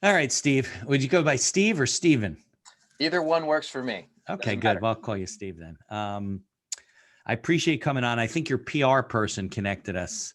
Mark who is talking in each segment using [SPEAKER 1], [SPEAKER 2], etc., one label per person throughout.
[SPEAKER 1] All right, Steve. Would you go by Steve or Steven?
[SPEAKER 2] Either one works for me.
[SPEAKER 1] Okay,
[SPEAKER 2] Doesn't
[SPEAKER 1] good.
[SPEAKER 2] matter.
[SPEAKER 1] Well, I'll call you Steve then. I appreciate you coming on. I think your PR person connected us.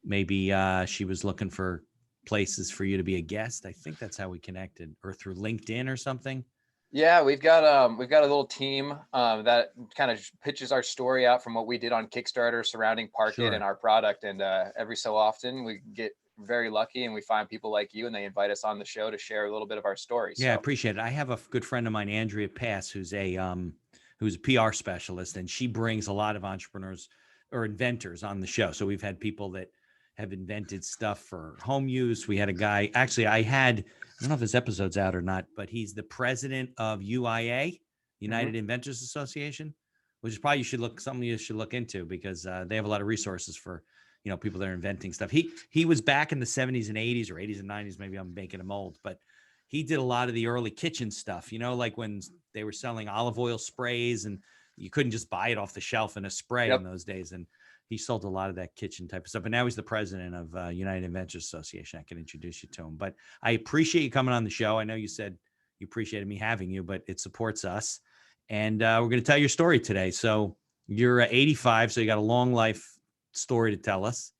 [SPEAKER 1] Maybe she was looking for places for you to be a guest. I think that's how we connected, or through LinkedIn or something.
[SPEAKER 2] Yeah, we've got a little team that kind of pitches our story out from what we did on Kickstarter surrounding PARKIT and
[SPEAKER 1] Sure.
[SPEAKER 2] our product. And every so often we get very lucky and we find people like you and they invite us on the show to share a little bit of our story.
[SPEAKER 1] Yeah, I
[SPEAKER 2] So
[SPEAKER 1] appreciate it. I have a good friend of mine, Andrea Pass, who's a PR specialist, and she brings a lot of entrepreneurs or inventors on the show. So we've had people that have invented stuff for home use. We had a guy, actually, I don't know if this episode's out or not, but he's the president of UIA,
[SPEAKER 2] mhm.
[SPEAKER 1] United Inventors Association, which is probably something you should look into, because they have a lot of resources for people that are inventing stuff. He was back in the 70s and 80s, or 80s and 90s. Maybe I'm making him old, but he did a lot of the early kitchen stuff, like when they were selling olive oil sprays and you couldn't just buy it off the shelf in a spray in
[SPEAKER 2] Yep.
[SPEAKER 1] those days. And he sold a lot of that kitchen type of stuff. But now he's the president of United Inventors Association. I can introduce you to him. But I appreciate you coming on the show. I know you said you appreciated me having you, but it supports us. And we're going to tell your story today. So you're 85, so you got a long life story to tell us.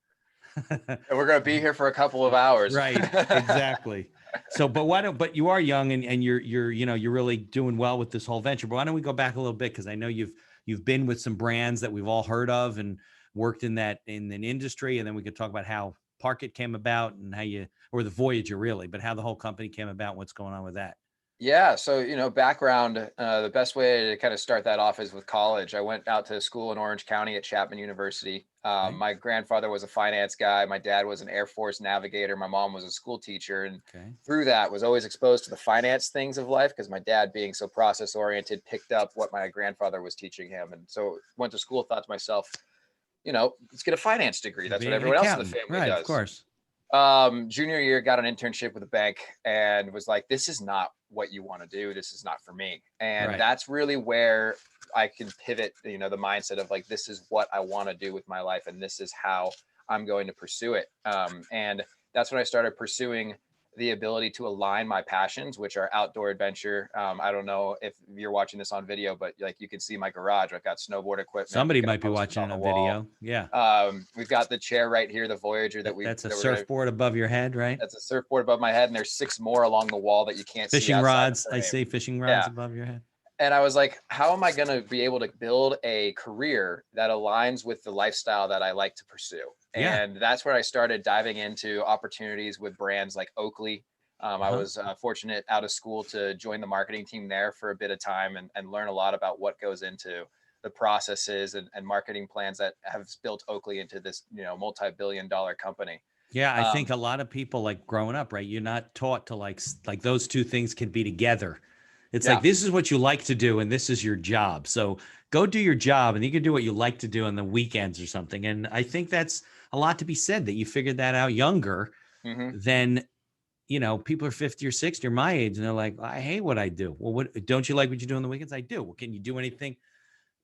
[SPEAKER 2] And we're going to be here for a couple of hours.
[SPEAKER 1] Right, exactly. So, but you are young, and you're really doing well with this whole venture. But why don't we go back a little bit? Because I know you've been with some brands that we've all heard of and worked in an industry. And then we could talk about how PARKIT came about and or the Voyager really, but how the whole company came about, what's going on with that.
[SPEAKER 2] Yeah, so background. The best way to kind of start that off is with college. I went out to school in Orange County at Chapman University.
[SPEAKER 1] Okay.
[SPEAKER 2] My grandfather was a finance guy. My dad was an Air Force navigator. My mom was a school teacher, and
[SPEAKER 1] Okay.
[SPEAKER 2] through that was always exposed to the finance things of life because my dad, being so process oriented, picked up what my grandfather was teaching him. And so went to school, thought to myself, let's get a finance degree. That's what
[SPEAKER 1] Being an
[SPEAKER 2] everyone else in the
[SPEAKER 1] accountant,
[SPEAKER 2] family
[SPEAKER 1] right? Of
[SPEAKER 2] does.
[SPEAKER 1] course.
[SPEAKER 2] Junior year, got an internship with a bank and was like, this is not what you want to do. This is not for me. And
[SPEAKER 1] Right.
[SPEAKER 2] that's really where I can pivot, the mindset of like, this is what I want to do with my life. And this is how I'm going to pursue it. And that's when I started pursuing the ability to align my passions, which are outdoor adventure. I don't know if you're watching this on video, but like you can see my garage. I've got snowboard equipment.
[SPEAKER 1] Somebody
[SPEAKER 2] We've got
[SPEAKER 1] might be
[SPEAKER 2] posters
[SPEAKER 1] watching
[SPEAKER 2] on
[SPEAKER 1] a
[SPEAKER 2] the wall.
[SPEAKER 1] video. Yeah.
[SPEAKER 2] We've got the chair right here, the Voyager
[SPEAKER 1] That's a
[SPEAKER 2] that we're gonna.
[SPEAKER 1] surfboard above your head, right?
[SPEAKER 2] That's a surfboard above my head, and there's 6 more along the wall that you can't see
[SPEAKER 1] Fishing
[SPEAKER 2] outside the
[SPEAKER 1] rods. I
[SPEAKER 2] frame.
[SPEAKER 1] say fishing rods
[SPEAKER 2] Yeah.
[SPEAKER 1] above your head.
[SPEAKER 2] And I was like, how am I going to be able to build a career that aligns with the lifestyle that I like to pursue?
[SPEAKER 1] Yeah.
[SPEAKER 2] And that's where I started diving into opportunities with brands like Oakley. I
[SPEAKER 1] Uh-huh.
[SPEAKER 2] was fortunate out of school to join the marketing team there for a bit of time and learn a lot about what goes into the processes and marketing plans that have built Oakley into this, multi-billion-dollar company.
[SPEAKER 1] Yeah, I think
[SPEAKER 2] Um,
[SPEAKER 1] a lot of people, like growing up, right? You're not taught to like those two things can be together. It's like
[SPEAKER 2] yeah,
[SPEAKER 1] this is what you like to do and this is your job. So go do your job and you can do what you like to do on the weekends or something. And I think that's a lot to be said that you figured that out younger
[SPEAKER 2] hmm
[SPEAKER 1] than, people are 50 or 60 or my age and they're like, I hate what I do. Well, what don't you like what you do on the weekends? I do. Well, can you do anything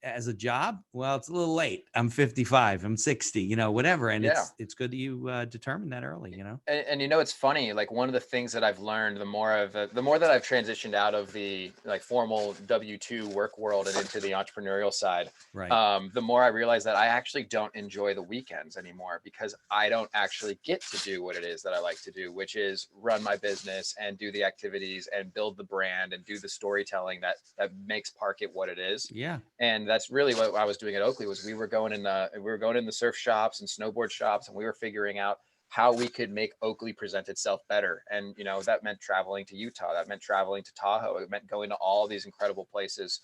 [SPEAKER 1] as a job? Well, it's a little late. I'm 55, I'm 60, whatever. And
[SPEAKER 2] yeah.
[SPEAKER 1] it's good that you determined that early.
[SPEAKER 2] And it's funny, like one of the things that I've learned, the more that I've transitioned out of the like formal W-2 work world and into the entrepreneurial side,
[SPEAKER 1] Right.
[SPEAKER 2] the more I realize that I actually don't enjoy the weekends anymore because I don't actually get to do what it is that I like to do, which is run my business and do the activities and build the brand and do the storytelling that makes PARKIT what it is.
[SPEAKER 1] Yeah.
[SPEAKER 2] And that's really what I was doing at Oakley. Was we were going in the surf shops and snowboard shops, and we were figuring out how we could make Oakley present itself better. And, that meant traveling to Utah. That meant traveling to Tahoe. It meant going to all these incredible places.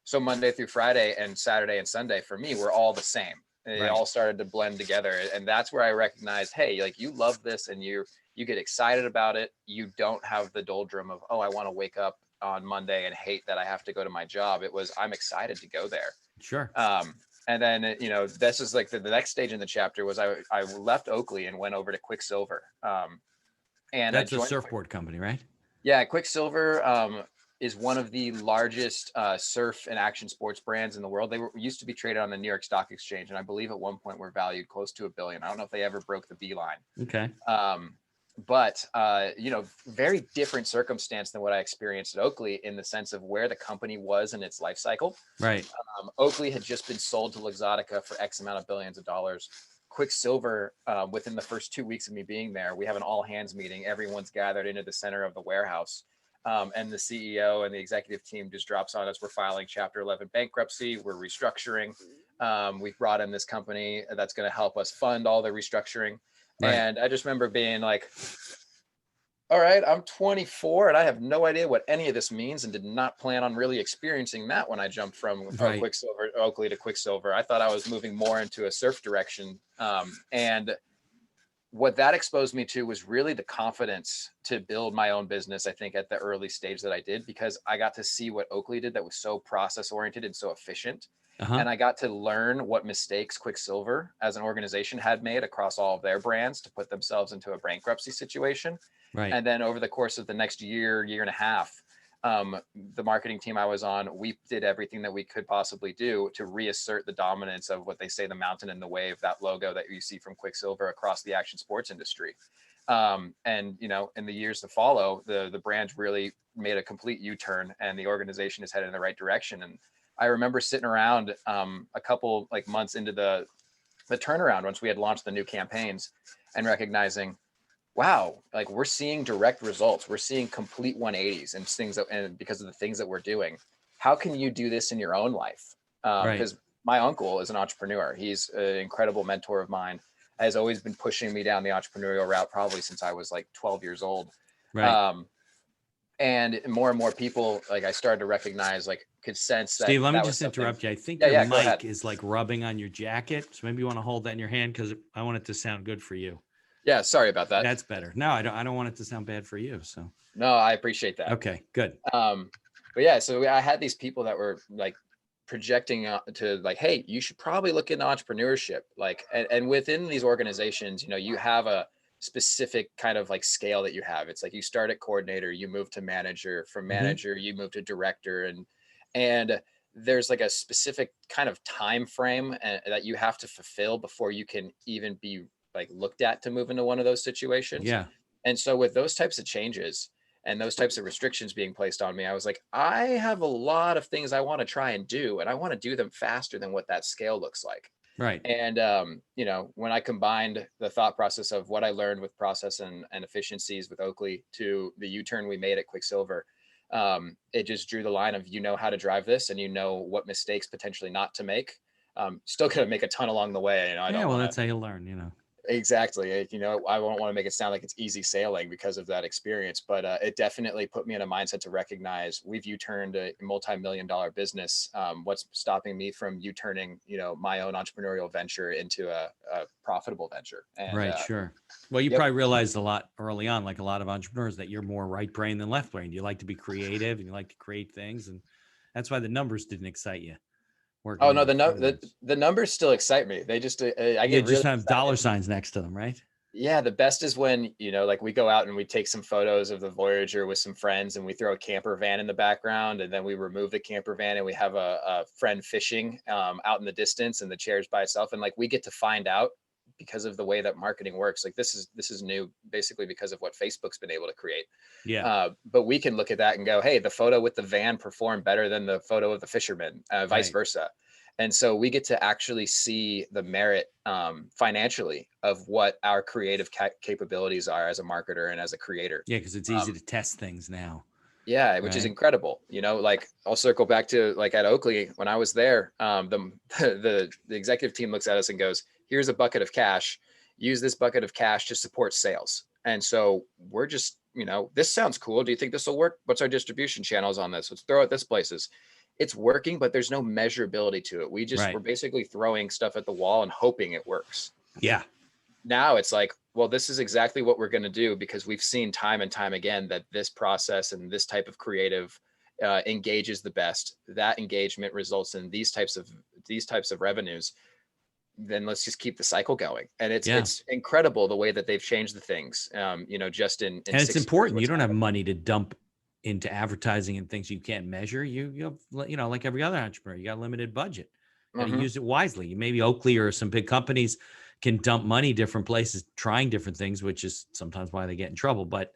[SPEAKER 2] So Monday through Friday and Saturday and Sunday for me were all the same. It
[SPEAKER 1] Right.
[SPEAKER 2] all started to blend together. And that's where I recognized, hey, like you love this and you get excited about it. You don't have the doldrum of, oh, I want to wake up on Monday and hate that I have to go to my job. It was, I'm excited to go there.
[SPEAKER 1] Sure.
[SPEAKER 2] And then, this is like the next stage in the chapter was I left Oakley and went over to Quiksilver. And I
[SPEAKER 1] That's a
[SPEAKER 2] joined,
[SPEAKER 1] surfboard company, right?
[SPEAKER 2] yeah, Quiksilver is one of the largest surf and action sports brands in the world. They used to be traded on the New York Stock Exchange. And I believe at one point were valued close to $1 billion. I don't know if they ever broke the beeline.
[SPEAKER 1] Okay.
[SPEAKER 2] Um, but very different circumstance than what I experienced at Oakley in the sense of where the company was in its life cycle.
[SPEAKER 1] Right.
[SPEAKER 2] Oakley had just been sold to Luxottica for X amount of billions of dollars. Quiksilver, within the first 2 weeks of me being there, we have an all hands meeting. Everyone's gathered into the center of the warehouse. And the CEO and the executive team just drops on us. We're filing Chapter 11 bankruptcy. We're restructuring. We've brought in this company that's going to help us fund all the restructuring.
[SPEAKER 1] Right.
[SPEAKER 2] And I just remember being like, all right, I'm 24 and I have no idea what any of this means and did not plan on really experiencing that when I jumped from
[SPEAKER 1] Right.
[SPEAKER 2] Oakley to Quiksilver. I thought I was moving more into a surf direction. And what that exposed me to was really the confidence to build my own business, I think, at the early stage that I did, because I got to see what Oakley did that was so process oriented and so efficient. And I got to learn what mistakes Quiksilver as an organization had made across all of their brands to put themselves into a bankruptcy situation.
[SPEAKER 1] Right.
[SPEAKER 2] And then over the course of the next year and a half, the marketing team I was on, we did everything that we could possibly do to reassert the dominance of what they say the mountain and the wave, that logo that you see from Quiksilver across the action sports industry. And, in the years to follow, the brand really made a complete U-turn and the organization is headed in the right direction. And I remember sitting around a couple months into the turnaround once we had launched the new campaigns and recognizing, wow, we're seeing direct results. We're seeing complete 180s and things and because of the things that we're doing. How can you do this in your own life? Because my uncle is an entrepreneur. He's an incredible mentor of mine, has always been pushing me down the entrepreneurial route probably since I was 12 years old.
[SPEAKER 1] Right.
[SPEAKER 2] And more people, I started to recognize, could sense that.
[SPEAKER 1] Steve, let me just interrupt you. I think your mic is rubbing on your jacket. So maybe you want to hold that in your hand because I want it to sound good for you.
[SPEAKER 2] Yeah, sorry about that.
[SPEAKER 1] That's better. No, I don't want it to sound bad for you. So
[SPEAKER 2] no, I appreciate that.
[SPEAKER 1] Okay, good.
[SPEAKER 2] But yeah, so I had these people that were projecting to hey, you should probably look into entrepreneurship. And within these organizations, you have a specific kind of scale that you have. It's you start at coordinator, you move to manager, from manager, you move to director, and there's a specific kind of time frame that you have to fulfill before you can even be looked at to move into one of those situations.
[SPEAKER 1] Yeah.
[SPEAKER 2] And so with those types of changes and those types of restrictions being placed on me, I was I have a lot of things I want to try and do, and I want to do them faster than what that scale looks like.
[SPEAKER 1] Right.
[SPEAKER 2] And, when I combined the thought process of what I learned with process and efficiencies with Oakley to the U-turn we made at Quiksilver, it just drew the line of, how to drive this and what mistakes potentially not to make. Still going to make a ton along the way.
[SPEAKER 1] That's how you learn,
[SPEAKER 2] Exactly. I don't want to make it sound like it's easy sailing because of that experience, but it definitely put me in a mindset to recognize we've U-turned a multi-million-dollar business. What's stopping me from U-turning, my own entrepreneurial venture into a profitable venture? And,
[SPEAKER 1] right. Sure. Well, you probably realized a lot early on, like a lot of entrepreneurs, that you're more right brain than left brain. You like to be creative and you like to create things. And that's why the numbers didn't excite you.
[SPEAKER 2] Oh no, the numbers still excite me. They just I get
[SPEAKER 1] just have dollar signs next to them, right?
[SPEAKER 2] Yeah, the best is when we go out and we take some photos of the Voyager with some friends, and we throw a camper van in the background, and then we remove the camper van and we have a friend fishing out in the distance, and the chair's by itself, and we get to find out, because of the way that marketing works. This is new, basically because of what Facebook's been able to create.
[SPEAKER 1] Yeah.
[SPEAKER 2] But we can look at that and go, hey, the photo with the van performed better than the photo of the fisherman, vice versa. And so we get to actually see the merit financially of what our creative capabilities are as a marketer and as a creator.
[SPEAKER 1] Yeah, because it's easy to test things now.
[SPEAKER 2] Yeah, which is incredible. I'll circle back to at Oakley when I was there. The executive team looks at us and goes, here's a bucket of cash. Use this bucket of cash to support sales. And so we're just, this sounds cool. Do you think this will work? What's our distribution channels on this? Let's throw it this places. It's working, but there's no measurability to it. We're basically throwing stuff at the wall and hoping it works.
[SPEAKER 1] Yeah.
[SPEAKER 2] Now it's well, this is exactly what we're going to do, because we've seen time and time again that this process and this type of creative engages the best. That engagement results in these types of revenues. Then let's just keep the cycle going. And it's incredible the way that they've changed the things. Just in
[SPEAKER 1] and it's important. You don't have money to dump into advertising and things you can't measure. You have, like every other entrepreneur, you got a limited budget. You got to use it wisely. Maybe Oakley or some big companies can dump money different places, trying different things, which is sometimes why they get in trouble. But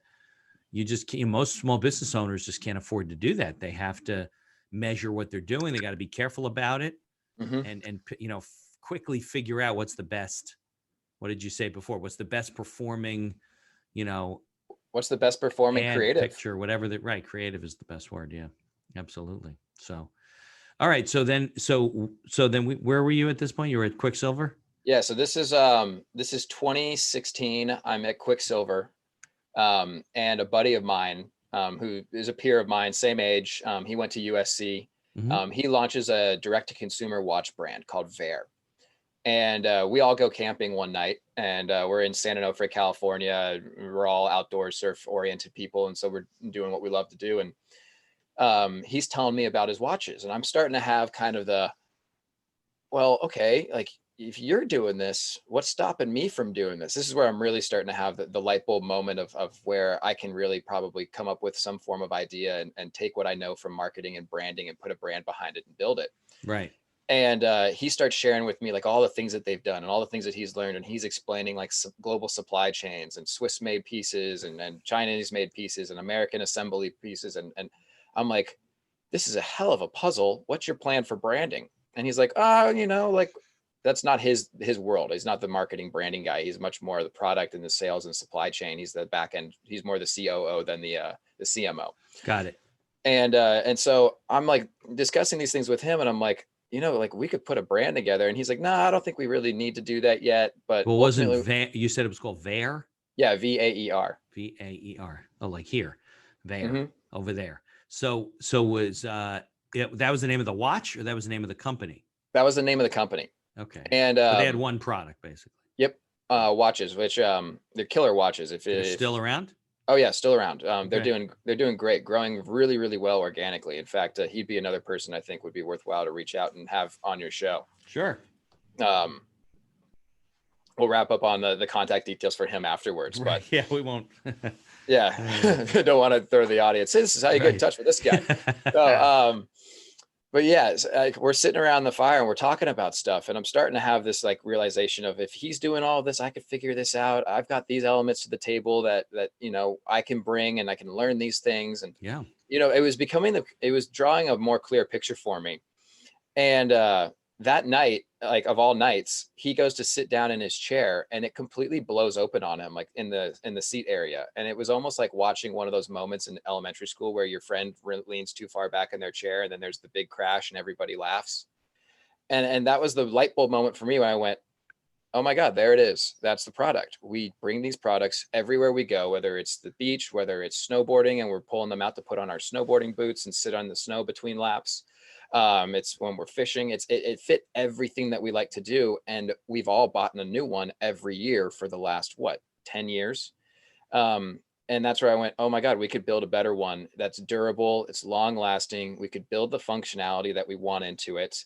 [SPEAKER 1] you just can't, most small business owners just can't afford to do that. They have to measure what they're doing. They got to be careful about it, and quickly figure out what's the best. What did you say before? What's the best performing,
[SPEAKER 2] what's the best performing
[SPEAKER 1] ad,
[SPEAKER 2] creative
[SPEAKER 1] picture, whatever that, right. Creative is the best word. Yeah, absolutely. So, all right. So then where were you at this point? You were at Quiksilver?
[SPEAKER 2] Yeah. So this is 2016. I'm at Quiksilver. And a buddy of mine, who is a peer of mine, same age, he went to USC. He launches a direct-to-consumer watch brand called VOYAGER. And we all go camping one night, and we're in San Onofre, California. We're all outdoor surf-oriented people, and so we're doing what we love to do. And he's telling me about his watches, and I'm starting to have kind of well, okay, like, if you're doing this, what's stopping me from doing this? This is where I'm really starting to have the light bulb moment of where I can really probably come up with some form of idea and take what I know from marketing and branding and put a brand behind it and build it.
[SPEAKER 1] Right.
[SPEAKER 2] And he starts sharing with me like all the things that they've done and all the things that he's learned. And he's explaining like global supply chains and Swiss made pieces and Chinese made pieces and American assembly pieces. And I'm like, this is a hell of a puzzle. What's your plan for branding? And he's like, like, that's not his world. He's not the marketing branding guy. He's much more the product and the sales and supply chain. He's the back end. He's more the COO than the CMO.
[SPEAKER 1] Got it.
[SPEAKER 2] And so I'm like discussing these things with him, and I'm like, like we could put a brand together. And he's like, I don't think we really need to do that yet. But
[SPEAKER 1] well, wasn't you said it was called VAER?
[SPEAKER 2] Yeah, VAER.
[SPEAKER 1] VAER. Oh, like here, VAER, over there. So was that was the name of the watch, or that was the name of the company?
[SPEAKER 2] That was the name of the company.
[SPEAKER 1] Okay.
[SPEAKER 2] And
[SPEAKER 1] but they had one product basically.
[SPEAKER 2] Yep. Watches, which they're killer watches. If
[SPEAKER 1] they're still around.
[SPEAKER 2] Oh yeah, still around.
[SPEAKER 1] Okay.
[SPEAKER 2] They're doing great, growing really, really well organically. In fact, he'd be another person I think would be worthwhile to reach out and have on your show.
[SPEAKER 1] Sure.
[SPEAKER 2] We'll wrap up on the contact details for him afterwards.
[SPEAKER 1] Right.
[SPEAKER 2] But
[SPEAKER 1] yeah, we won't.
[SPEAKER 2] Yeah, don't want to throw the audience. This is how you get in touch with this guy. So, but yeah, we're sitting around the fire and we're talking about stuff, and I'm starting to have this like realization of, if he's doing all this, I could figure this out. I've got these elements to the table that I can bring, and I can learn these things. And
[SPEAKER 1] yeah,
[SPEAKER 2] it was drawing a more clear picture for me. And that night, like of all nights, he goes to sit down in his chair, and it completely blows open on him, like in the seat area. And it was almost like watching one of those moments in elementary school where your friend leans too far back in their chair, and then there's the big crash and everybody laughs. And that was the light bulb moment for me when I went, oh my God, there it is. That's the product. We bring these products everywhere we go, whether it's the beach, whether it's snowboarding, and we're pulling them out to put on our snowboarding boots and sit on the snow between laps. It's when we're fishing. It fit everything that we like to do. And we've all bought a new one every year for the last, 10 years. And that's where I went, oh my God, we could build a better one that's durable. It's long lasting. We could build the functionality that we want into it.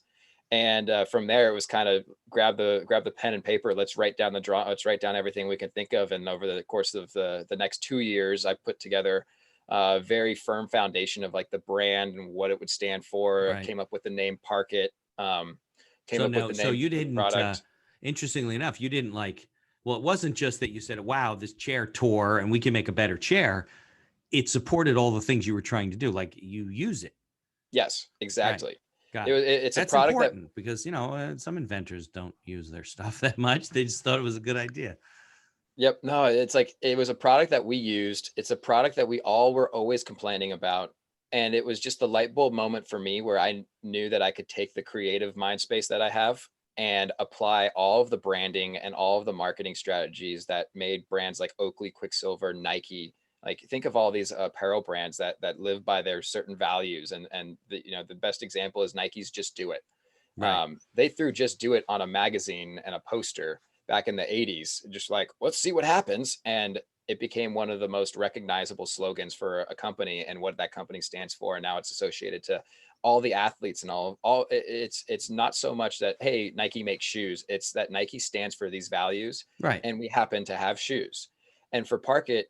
[SPEAKER 2] And from there, it was kind of grab the pen and paper. Let's write down let's write down everything we can think of. And over the course of the next 2 years, I put together a very firm foundation of like the brand and what it would stand for.
[SPEAKER 1] Right.
[SPEAKER 2] I came up with the name PARKIT.
[SPEAKER 1] So you didn't, interestingly enough, you didn't it wasn't just that you said, wow, this chair tore and we can make a better chair. It supported all the things you were trying to do. Like you use it.
[SPEAKER 2] Yes, exactly.
[SPEAKER 1] Right. Got
[SPEAKER 2] it's
[SPEAKER 1] That's
[SPEAKER 2] a product
[SPEAKER 1] important because, some inventors don't use their stuff that much. They just thought it was a good idea.
[SPEAKER 2] Yep. No, it's like, it was a product that we used. It's a product that we all were always complaining about. And it was just the light bulb moment for me where I knew that I could take the creative mind space that I have and apply all of the branding and all of the marketing strategies that made brands like Oakley, Quiksilver, Nike. Like, think of all these apparel brands that live by their certain values. And the best example is Nike's Just Do It.
[SPEAKER 1] Right.
[SPEAKER 2] They threw Just Do It on a magazine and a poster back in the 80s, just like, let's see what happens. And it became one of the most recognizable slogans for a company and what that company stands for. And now it's associated to all the athletes and all it's not so much that, hey, Nike makes shoes. It's that Nike stands for these values.
[SPEAKER 1] Right.
[SPEAKER 2] And we happen to have shoes. And for PARKIT,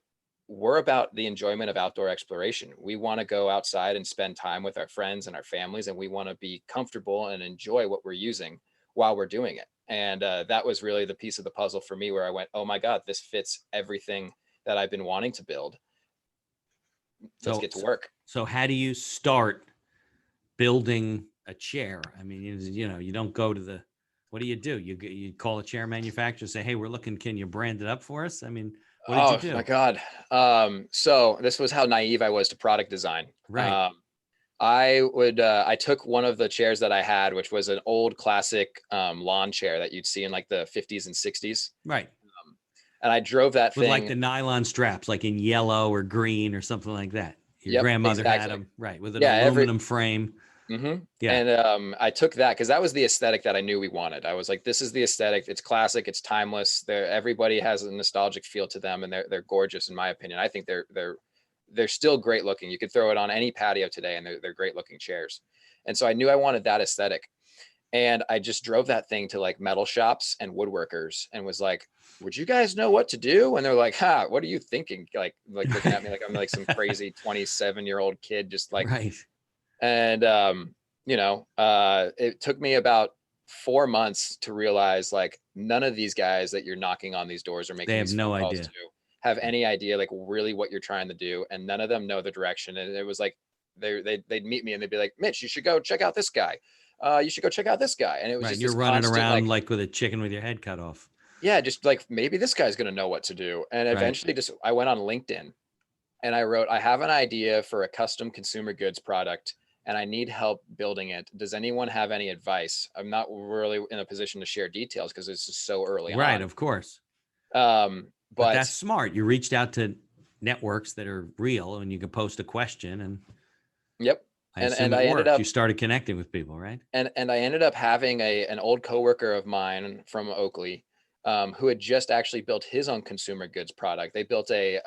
[SPEAKER 2] we're about the enjoyment of outdoor exploration. We want to go outside and spend time with our friends and our families, and we want to be comfortable and enjoy what we're using while we're doing it. And that was really the piece of the puzzle for me where I went, oh my God, this fits everything that I've been wanting to build. Let's get to work.
[SPEAKER 1] So how do you start building a chair? I mean, you don't go to the, what do? You call a chair manufacturer, say, hey, we're looking, can you brand it up for us? I mean, what did you do?
[SPEAKER 2] Oh my God. So this was how naive I was to product design.
[SPEAKER 1] Right.
[SPEAKER 2] I took one of the chairs that I had, which was an old classic lawn chair that you'd see in like the 50s and 60s.
[SPEAKER 1] Right.
[SPEAKER 2] And I drove that
[SPEAKER 1] with
[SPEAKER 2] thing
[SPEAKER 1] like the nylon straps, like in yellow or green or something like that. Your grandmother had them, right? With an aluminum frame.
[SPEAKER 2] Mm-hmm.
[SPEAKER 1] Yeah.
[SPEAKER 2] And I took that because that was the aesthetic that I knew we wanted. I was like, this is the aesthetic. It's classic. It's timeless. Everybody has a nostalgic feel to them, and they're gorgeous in my opinion. I think they're still great looking. You could throw it on any patio today, and they're great looking chairs. And so I knew I wanted that aesthetic. And I just drove that thing to like metal shops and woodworkers and was like, would you guys know what to do? And they're like, what are you thinking? Like looking at me like I'm like some crazy 27-year-old kid, just like,
[SPEAKER 1] right.
[SPEAKER 2] And, it took me about 4 months to realize like none of these guys that you're knocking on these doors or making
[SPEAKER 1] they have
[SPEAKER 2] these
[SPEAKER 1] no
[SPEAKER 2] phone calls
[SPEAKER 1] idea.
[SPEAKER 2] to have any idea like really what you're trying to do. And none of them know the direction. And it was like, they'd meet me and they'd be like, Mitch, you should go check out this guy. You should go check out this guy. And it was
[SPEAKER 1] right.
[SPEAKER 2] just
[SPEAKER 1] You're
[SPEAKER 2] this
[SPEAKER 1] running
[SPEAKER 2] constant,
[SPEAKER 1] around like with a chicken with your head cut off.
[SPEAKER 2] Yeah, just like maybe this guy's going to know what to do. And eventually I went on LinkedIn and I wrote, I have an idea for a custom consumer goods product and I need help building it. Does anyone have any advice? I'm not really in a position to share details because it's just so early on.
[SPEAKER 1] Right, of course.
[SPEAKER 2] But
[SPEAKER 1] that's smart. You reached out to networks that are real and you can post a question and
[SPEAKER 2] yep.
[SPEAKER 1] And I ended up, you started connecting with people, right?
[SPEAKER 2] And I ended up having an old coworker of mine from Oakley who had just actually built his own consumer goods product. They built a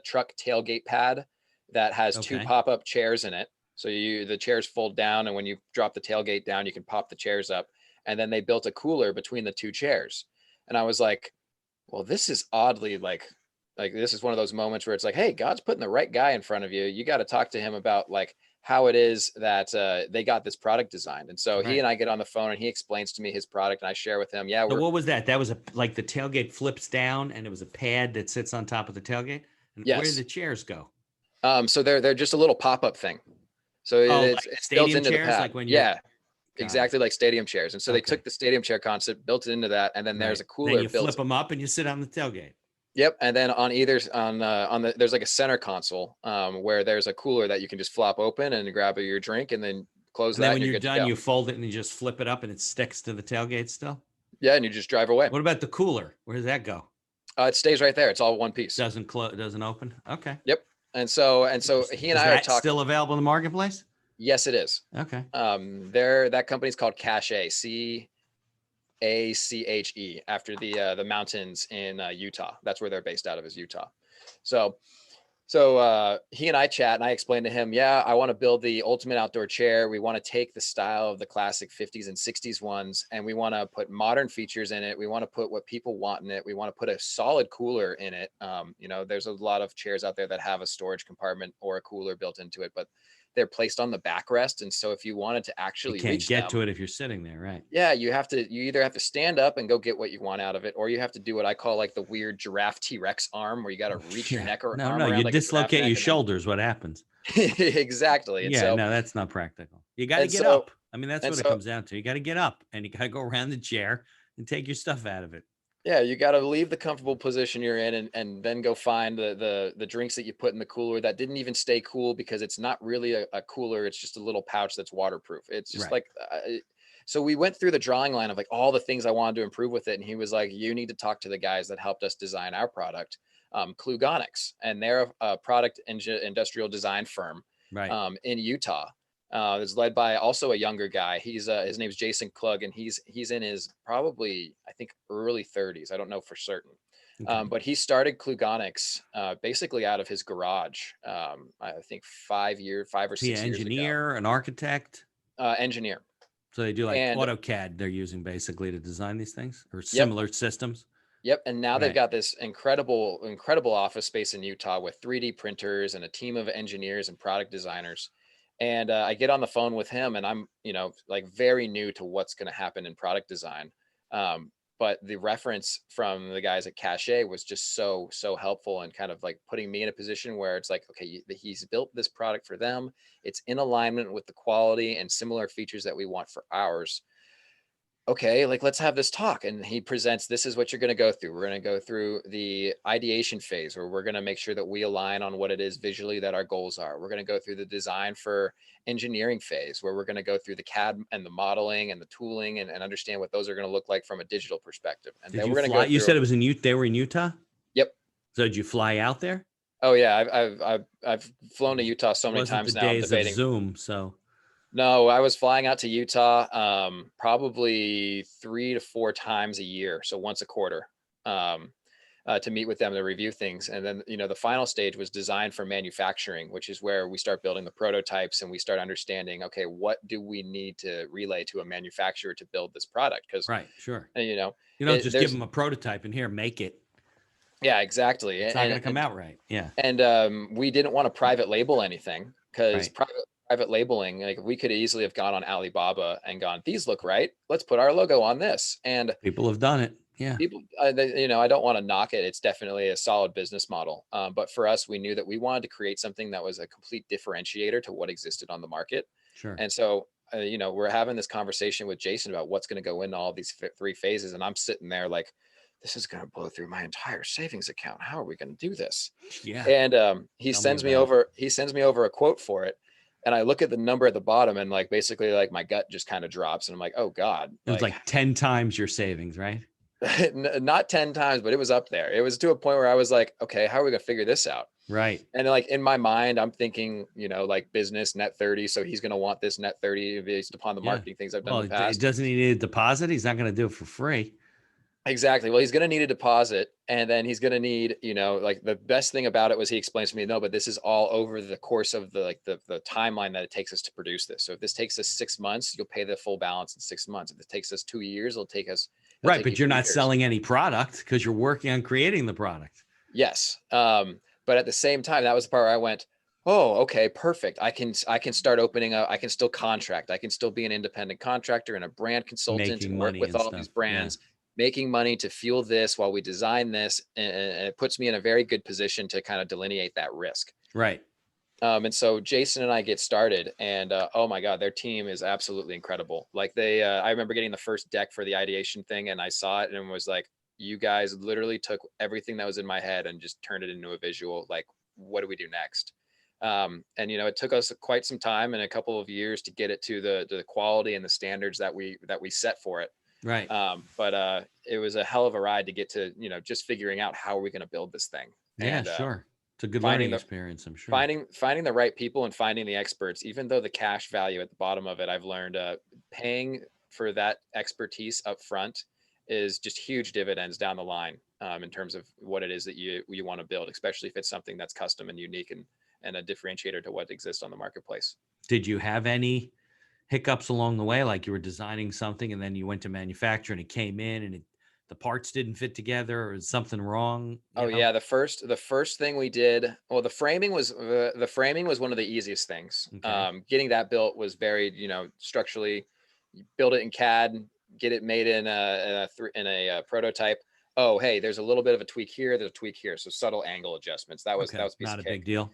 [SPEAKER 2] truck tailgate pad that has 2 pop-up chairs in it. So the chairs fold down, and when you drop the tailgate down, you can pop the chairs up. And then they built a cooler between the 2 chairs. And I was like, well, this is oddly like this is one of those moments where it's like, hey, God's putting the right guy in front of you. You got to talk to him about like how it is that they got this product designed. And so he and I get on the phone and he explains to me his product and I share with him. Yeah.
[SPEAKER 1] So what was that? That was like the tailgate flips down and it was a pad that sits on top of the tailgate. And where did the chairs go?
[SPEAKER 2] So they're just a little pop-up thing. So it's built into
[SPEAKER 1] chairs,
[SPEAKER 2] the pad.
[SPEAKER 1] Like when
[SPEAKER 2] exactly like stadium chairs. And so they took the stadium chair concept, built it into that. And then there's a cooler.
[SPEAKER 1] Then you flip them up and you sit on the tailgate.
[SPEAKER 2] Yep. And then there's like a center console where there's a cooler that you can just flop open and grab your drink and then close that.
[SPEAKER 1] And then when you're done, you fold it and you just flip it up and it sticks to the tailgate still.
[SPEAKER 2] Yeah. And you just drive away.
[SPEAKER 1] What about the cooler? Where does that go?
[SPEAKER 2] It stays right there. It's all one piece.
[SPEAKER 1] Doesn't open. Okay.
[SPEAKER 2] Yep. And so he and I are talking.
[SPEAKER 1] Still available in the marketplace?
[SPEAKER 2] Yes, it is.
[SPEAKER 1] Okay.
[SPEAKER 2] That company's called Cache, CACHE, after the mountains in Utah. That's where they're based out of, is Utah. So he and I chat and I explained to him, I want to build the ultimate outdoor chair. We want to take the style of the classic 50s and 60s ones and we want to put modern features in it. We want to put what people want in it. We want to put a solid cooler in it. There's a lot of chairs out there that have a storage compartment or a cooler built into it, but they're placed on the backrest. And so if you wanted to actually
[SPEAKER 1] get to it if you're sitting there, right?
[SPEAKER 2] Yeah, you either have to stand up and go get what you want out of it, or you have to do what I call like the weird giraffe T-Rex arm where you got to reach your neck or arm around.
[SPEAKER 1] You dislocate your shoulders. What happens?
[SPEAKER 2] Exactly. And
[SPEAKER 1] that's not practical. You got to get up. I mean, that's what it comes down to. You got to get up and you got to go around the chair and take your stuff out of it.
[SPEAKER 2] Yeah, you got to leave the comfortable position you're in and then go find the drinks that you put in the cooler that didn't even stay cool because it's not really a cooler. It's just a little pouch that's waterproof. It's just so we went through the drawing line of like all the things I wanted to improve with it. And he was like, you need to talk to the guys that helped us design our product, Klugonics, and they're a product industrial design firm in Utah. It's led by also a younger guy. His name's Jason Klug, and he's in his probably, I think, early 30s. I don't know for certain. But he started Klugonics basically out of his garage. I think 5 or 6 years ago.
[SPEAKER 1] Engineer, an architect?
[SPEAKER 2] Engineer.
[SPEAKER 1] So they do like AutoCAD they're using basically to design these things or similar systems?
[SPEAKER 2] Yep. And now they've got this incredible office space in Utah with 3D printers and a team of engineers and product designers. And I get on the phone with him and I'm, like very new to what's going to happen in product design. But the reference from the guys at Cache was just so helpful, and kind of like putting me in a position where it's like, okay, he's built this product for them. It's in alignment with the quality and similar features that we want for ours. Okay, like, let's have this talk. And he presents, this is what you're going to go through. We're going to go through the ideation phase, where we're going to make sure that we align on what it is visually that our goals are. We're going to go through the design for engineering phase, where we're going to go through the CAD and the modeling and the tooling, and understand what those are going to look like from a digital perspective. And then we're going to go through.
[SPEAKER 1] You said it was in Utah. They were in Utah.
[SPEAKER 2] Yep.
[SPEAKER 1] So did you fly out there?
[SPEAKER 2] Oh yeah, I've flown to Utah so many
[SPEAKER 1] Wasn't
[SPEAKER 2] times
[SPEAKER 1] the
[SPEAKER 2] now. I'm
[SPEAKER 1] days of
[SPEAKER 2] debating.
[SPEAKER 1] Zoom, so.
[SPEAKER 2] No, I was flying out to Utah probably 3 to 4 times a year, so once a quarter, to meet with them to review things. And then, the final stage was design for manufacturing, which is where we start building the prototypes, and we start understanding, okay, what do we need to relay to a manufacturer to build this product? Because
[SPEAKER 1] Right, sure.
[SPEAKER 2] you
[SPEAKER 1] don't just give them a prototype and here, make it.
[SPEAKER 2] Yeah, exactly.
[SPEAKER 1] It's not going to come out right. Yeah.
[SPEAKER 2] And we didn't want to private label anything, because
[SPEAKER 1] Right.
[SPEAKER 2] private labeling, like, we could easily have gone on Alibaba and gone, these look right, let's put our logo on this. And
[SPEAKER 1] people have done it. Yeah.
[SPEAKER 2] People, I don't want to knock it. It's definitely a solid business model. But for us, we knew that we wanted to create something that was a complete differentiator to what existed on the market.
[SPEAKER 1] Sure.
[SPEAKER 2] And so, we're having this conversation with Jason about what's going to go into all these 3 phases. And I'm sitting there like, this is going to blow through my entire savings account. How are we going to do this?
[SPEAKER 1] Yeah.
[SPEAKER 2] And he sends me over a quote for it. And I look at the number at the bottom, and like, basically, like, my gut just kind of drops, and I'm like, oh God.
[SPEAKER 1] It was like 10 times your savings, right?
[SPEAKER 2] Not 10 times, but it was up there. It was to a point where I was like, okay, how are we going to figure this out?
[SPEAKER 1] Right.
[SPEAKER 2] And like, in my mind, I'm thinking, like, business net 30. So he's going to want this net 30 based upon the marketing things I've done in the past.
[SPEAKER 1] Doesn't he need a deposit? He's not going to do it for free.
[SPEAKER 2] Exactly. Well, he's going to need a deposit, and then he's going to need, like, the best thing about it was he explains to me, no, but this is all over the course of the timeline that it takes us to produce this. So if this takes us 6 months, you'll pay the full balance in 6 months. If it takes us 2 years, it'll take
[SPEAKER 1] right. But you're not selling any product, because you're working on creating the product.
[SPEAKER 2] Yes. But at the same time, that was the part where I went, oh, okay, perfect. I can start opening up. I can still contract. I can still be an independent contractor and a brand consultant and work with all these brands. Yeah. Making money to fuel this while we design this, and it puts me in a very good position to kind of delineate that risk.
[SPEAKER 1] Right.
[SPEAKER 2] And so Jason and I get started, and oh my God, their team is absolutely incredible. Like, I remember getting the first deck for the ideation thing, and I saw it and was like, you guys literally took everything that was in my head and just turned it into a visual. Like, what do we do next? And it took us quite some time and a couple of years to get it to the quality and the standards that we set for it.
[SPEAKER 1] Right.
[SPEAKER 2] But it was a hell of a ride to get to, just figuring out how are we going to build this thing.
[SPEAKER 1] Yeah,
[SPEAKER 2] and,
[SPEAKER 1] sure. It's a good learning experience, I'm sure.
[SPEAKER 2] Finding the right people and finding the experts, even though the cash value at the bottom of it, I've learned paying for that expertise up front is just huge dividends down the line, in terms of what it is that you want to build, especially if it's something that's custom and unique and a differentiator to what exists on the marketplace.
[SPEAKER 1] Did you have any hiccups along the way, like you were designing something and then you went to manufacture and it came in and the parts didn't fit together, or is something wrong?
[SPEAKER 2] Yeah, the first thing we did, well, the framing was one of the easiest things. Okay. Getting that built was very, structurally, you build it in CAD, get it made in a prototype. Oh, hey, there's a little bit of a tweak here, there's a tweak here, so subtle angle adjustments. That was
[SPEAKER 1] not a big deal.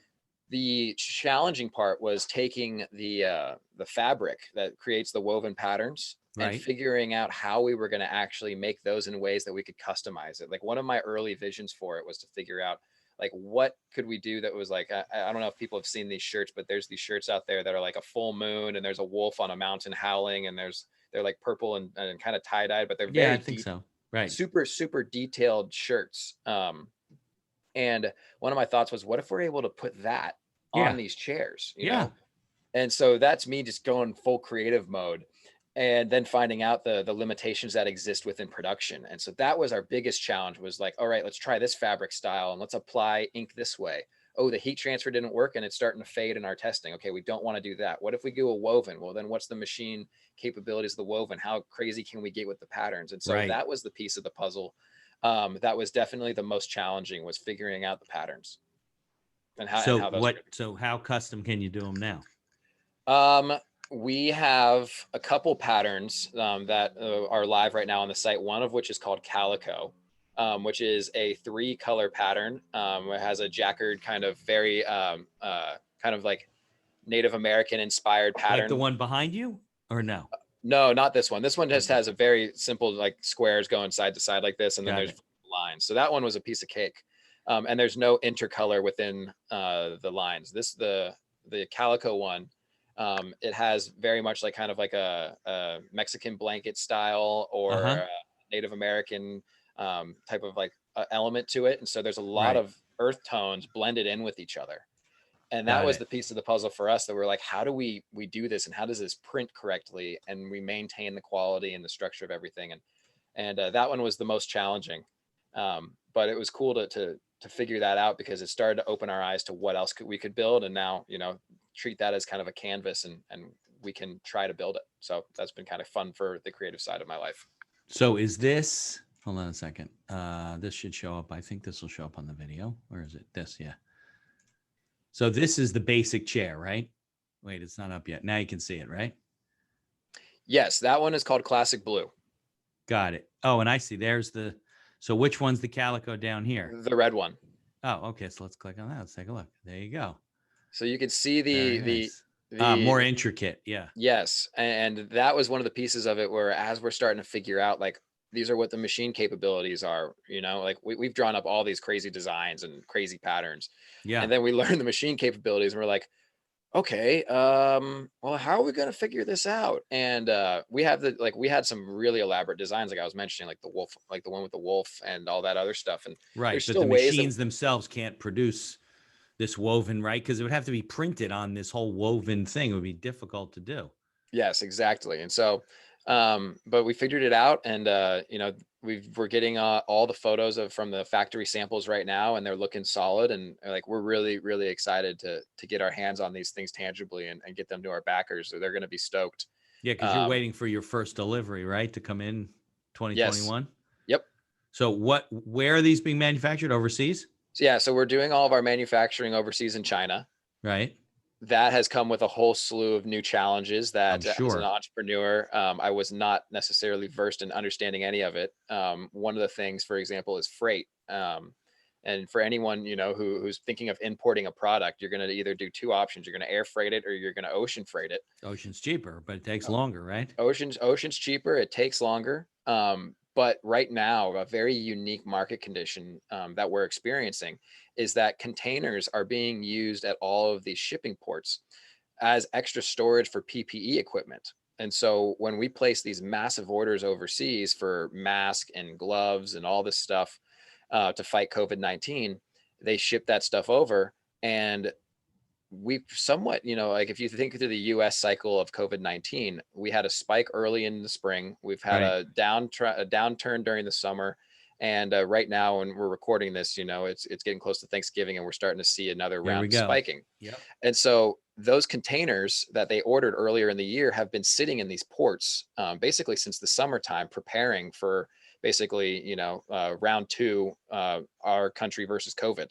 [SPEAKER 2] The challenging part was taking the fabric that creates the woven patterns, right, and figuring out how we were going to actually make those in ways that we could customize it. Like, one of my early visions for it was to figure out, like, what could we do that was like, I don't know if people have seen these shirts, but there's these shirts out there that are like a full moon and there's a wolf on a mountain howling, and they're like purple and kind of tie-dyed, but they're very,
[SPEAKER 1] I think so. Right.
[SPEAKER 2] Super, super detailed shirts. And one of my thoughts was, what if we're able to put that on these chairs, you know? And so that's me just going full creative mode, and then finding out the limitations that exist within production. And so that was our biggest challenge, was like, all right, let's try this fabric style and let's apply ink this way. Oh, the heat transfer didn't work and it's starting to fade in our testing. Okay, we don't want to do that. What if we do a woven? Well, then what's the machine capabilities of the woven? How crazy can we get with the patterns? And so that was the piece of the puzzle that was definitely the most challenging, was figuring out the patterns and how.
[SPEAKER 1] So how custom can you do them now?
[SPEAKER 2] We have a couple patterns that are live right now on the site. One of which is called Calico, which is a 3-color pattern. It has a jacquard kind of very kind of like Native American inspired pattern.
[SPEAKER 1] Like the one behind you, or no?
[SPEAKER 2] No, not this one. This one just
[SPEAKER 1] Okay.
[SPEAKER 2] has a very simple like squares going side to side like this, and then
[SPEAKER 1] Got
[SPEAKER 2] there's
[SPEAKER 1] it.
[SPEAKER 2] lines. So that one was a piece of cake. And there's no intercolor within the lines. The Calico one, it has very much like kind of like a Mexican blanket style or
[SPEAKER 1] Uh-huh.
[SPEAKER 2] Native American type of like element to it. And so there's a lot
[SPEAKER 1] Right.
[SPEAKER 2] of earth tones blended in with each other. And that
[SPEAKER 1] Got
[SPEAKER 2] was
[SPEAKER 1] it.
[SPEAKER 2] the piece of the puzzle for us that we're like, how do we do this, and how does this print correctly, and we maintain the quality and the structure of everything. And that one was the most challenging, but it was cool to figure that out, because it started to open our eyes to what else we could build, and now treat that as kind of a canvas, and we can try to build it. So that's been kind of fun for the creative side of my life.
[SPEAKER 1] So is this, hold on a second. This should show up. I think this will show up on the video. Where is it? This, yeah. So this is the basic chair, right? Wait, it's not up yet. Now you can see it, right?
[SPEAKER 2] Yes, that one is called Classic Blue.
[SPEAKER 1] Got it. Oh, and I see there's so which one's the Calico down here?
[SPEAKER 2] The red one.
[SPEAKER 1] Oh, okay. So let's click on that. Let's take a look. There you go.
[SPEAKER 2] So you can see
[SPEAKER 1] Very nice. More intricate. Yeah.
[SPEAKER 2] Yes. And that was one of the pieces of it where, as we're starting to figure out, like, these are what the machine capabilities are, like we've drawn up all these crazy designs and crazy patterns.
[SPEAKER 1] Yeah.
[SPEAKER 2] And then we learn the machine capabilities, and we're like, okay, well, how are we going to figure this out? And we had some really elaborate designs, like I was mentioning, like the wolf, like the one with the wolf and all that other stuff. And
[SPEAKER 1] Right.
[SPEAKER 2] there's
[SPEAKER 1] But
[SPEAKER 2] still
[SPEAKER 1] the
[SPEAKER 2] ways
[SPEAKER 1] machines themselves can't produce this woven, right? Because it would have to be printed on this whole woven thing. It would be difficult to do.
[SPEAKER 2] Yes, exactly. And so, but we figured it out, and we're getting all the photos from the factory samples right now, and they're looking solid. And like, we're really, really excited to get our hands on these things tangibly and get them to our backers. So they're going to be stoked.
[SPEAKER 1] Yeah, because you're waiting for your first delivery, right, to come in 2021.
[SPEAKER 2] Yes. Yep.
[SPEAKER 1] So where are these being manufactured? Overseas?
[SPEAKER 2] So yeah, so we're doing all of our manufacturing overseas in China.
[SPEAKER 1] Right.
[SPEAKER 2] That has come with a whole slew of new challenges that,
[SPEAKER 1] I'm sure,
[SPEAKER 2] as an entrepreneur, I was not necessarily versed in understanding any of it. One of the things, for example, is freight. And for anyone, who's thinking of importing a product, you're going to either do two options. You're going to air freight it, or you're going to ocean freight it.
[SPEAKER 1] Ocean's cheaper, but it takes longer, right?
[SPEAKER 2] Ocean's cheaper. It takes longer. But right now, a very unique market condition that we're experiencing is that containers are being used at all of these shipping ports as extra storage for PPE equipment. And so when we place these massive orders overseas for masks and gloves and all this stuff to fight COVID-19, they ship that stuff over. And we somewhat, like, if you think through the US cycle of COVID-19, we had a spike early in the spring. We've had a downturn during the summer. And right now, when we're recording this, it's getting close to Thanksgiving, and we're starting to see another round of spiking.
[SPEAKER 1] Yep.
[SPEAKER 2] And so those containers that they ordered earlier in the year have been sitting in these ports basically since the summertime, preparing for basically, round two, our country versus COVID.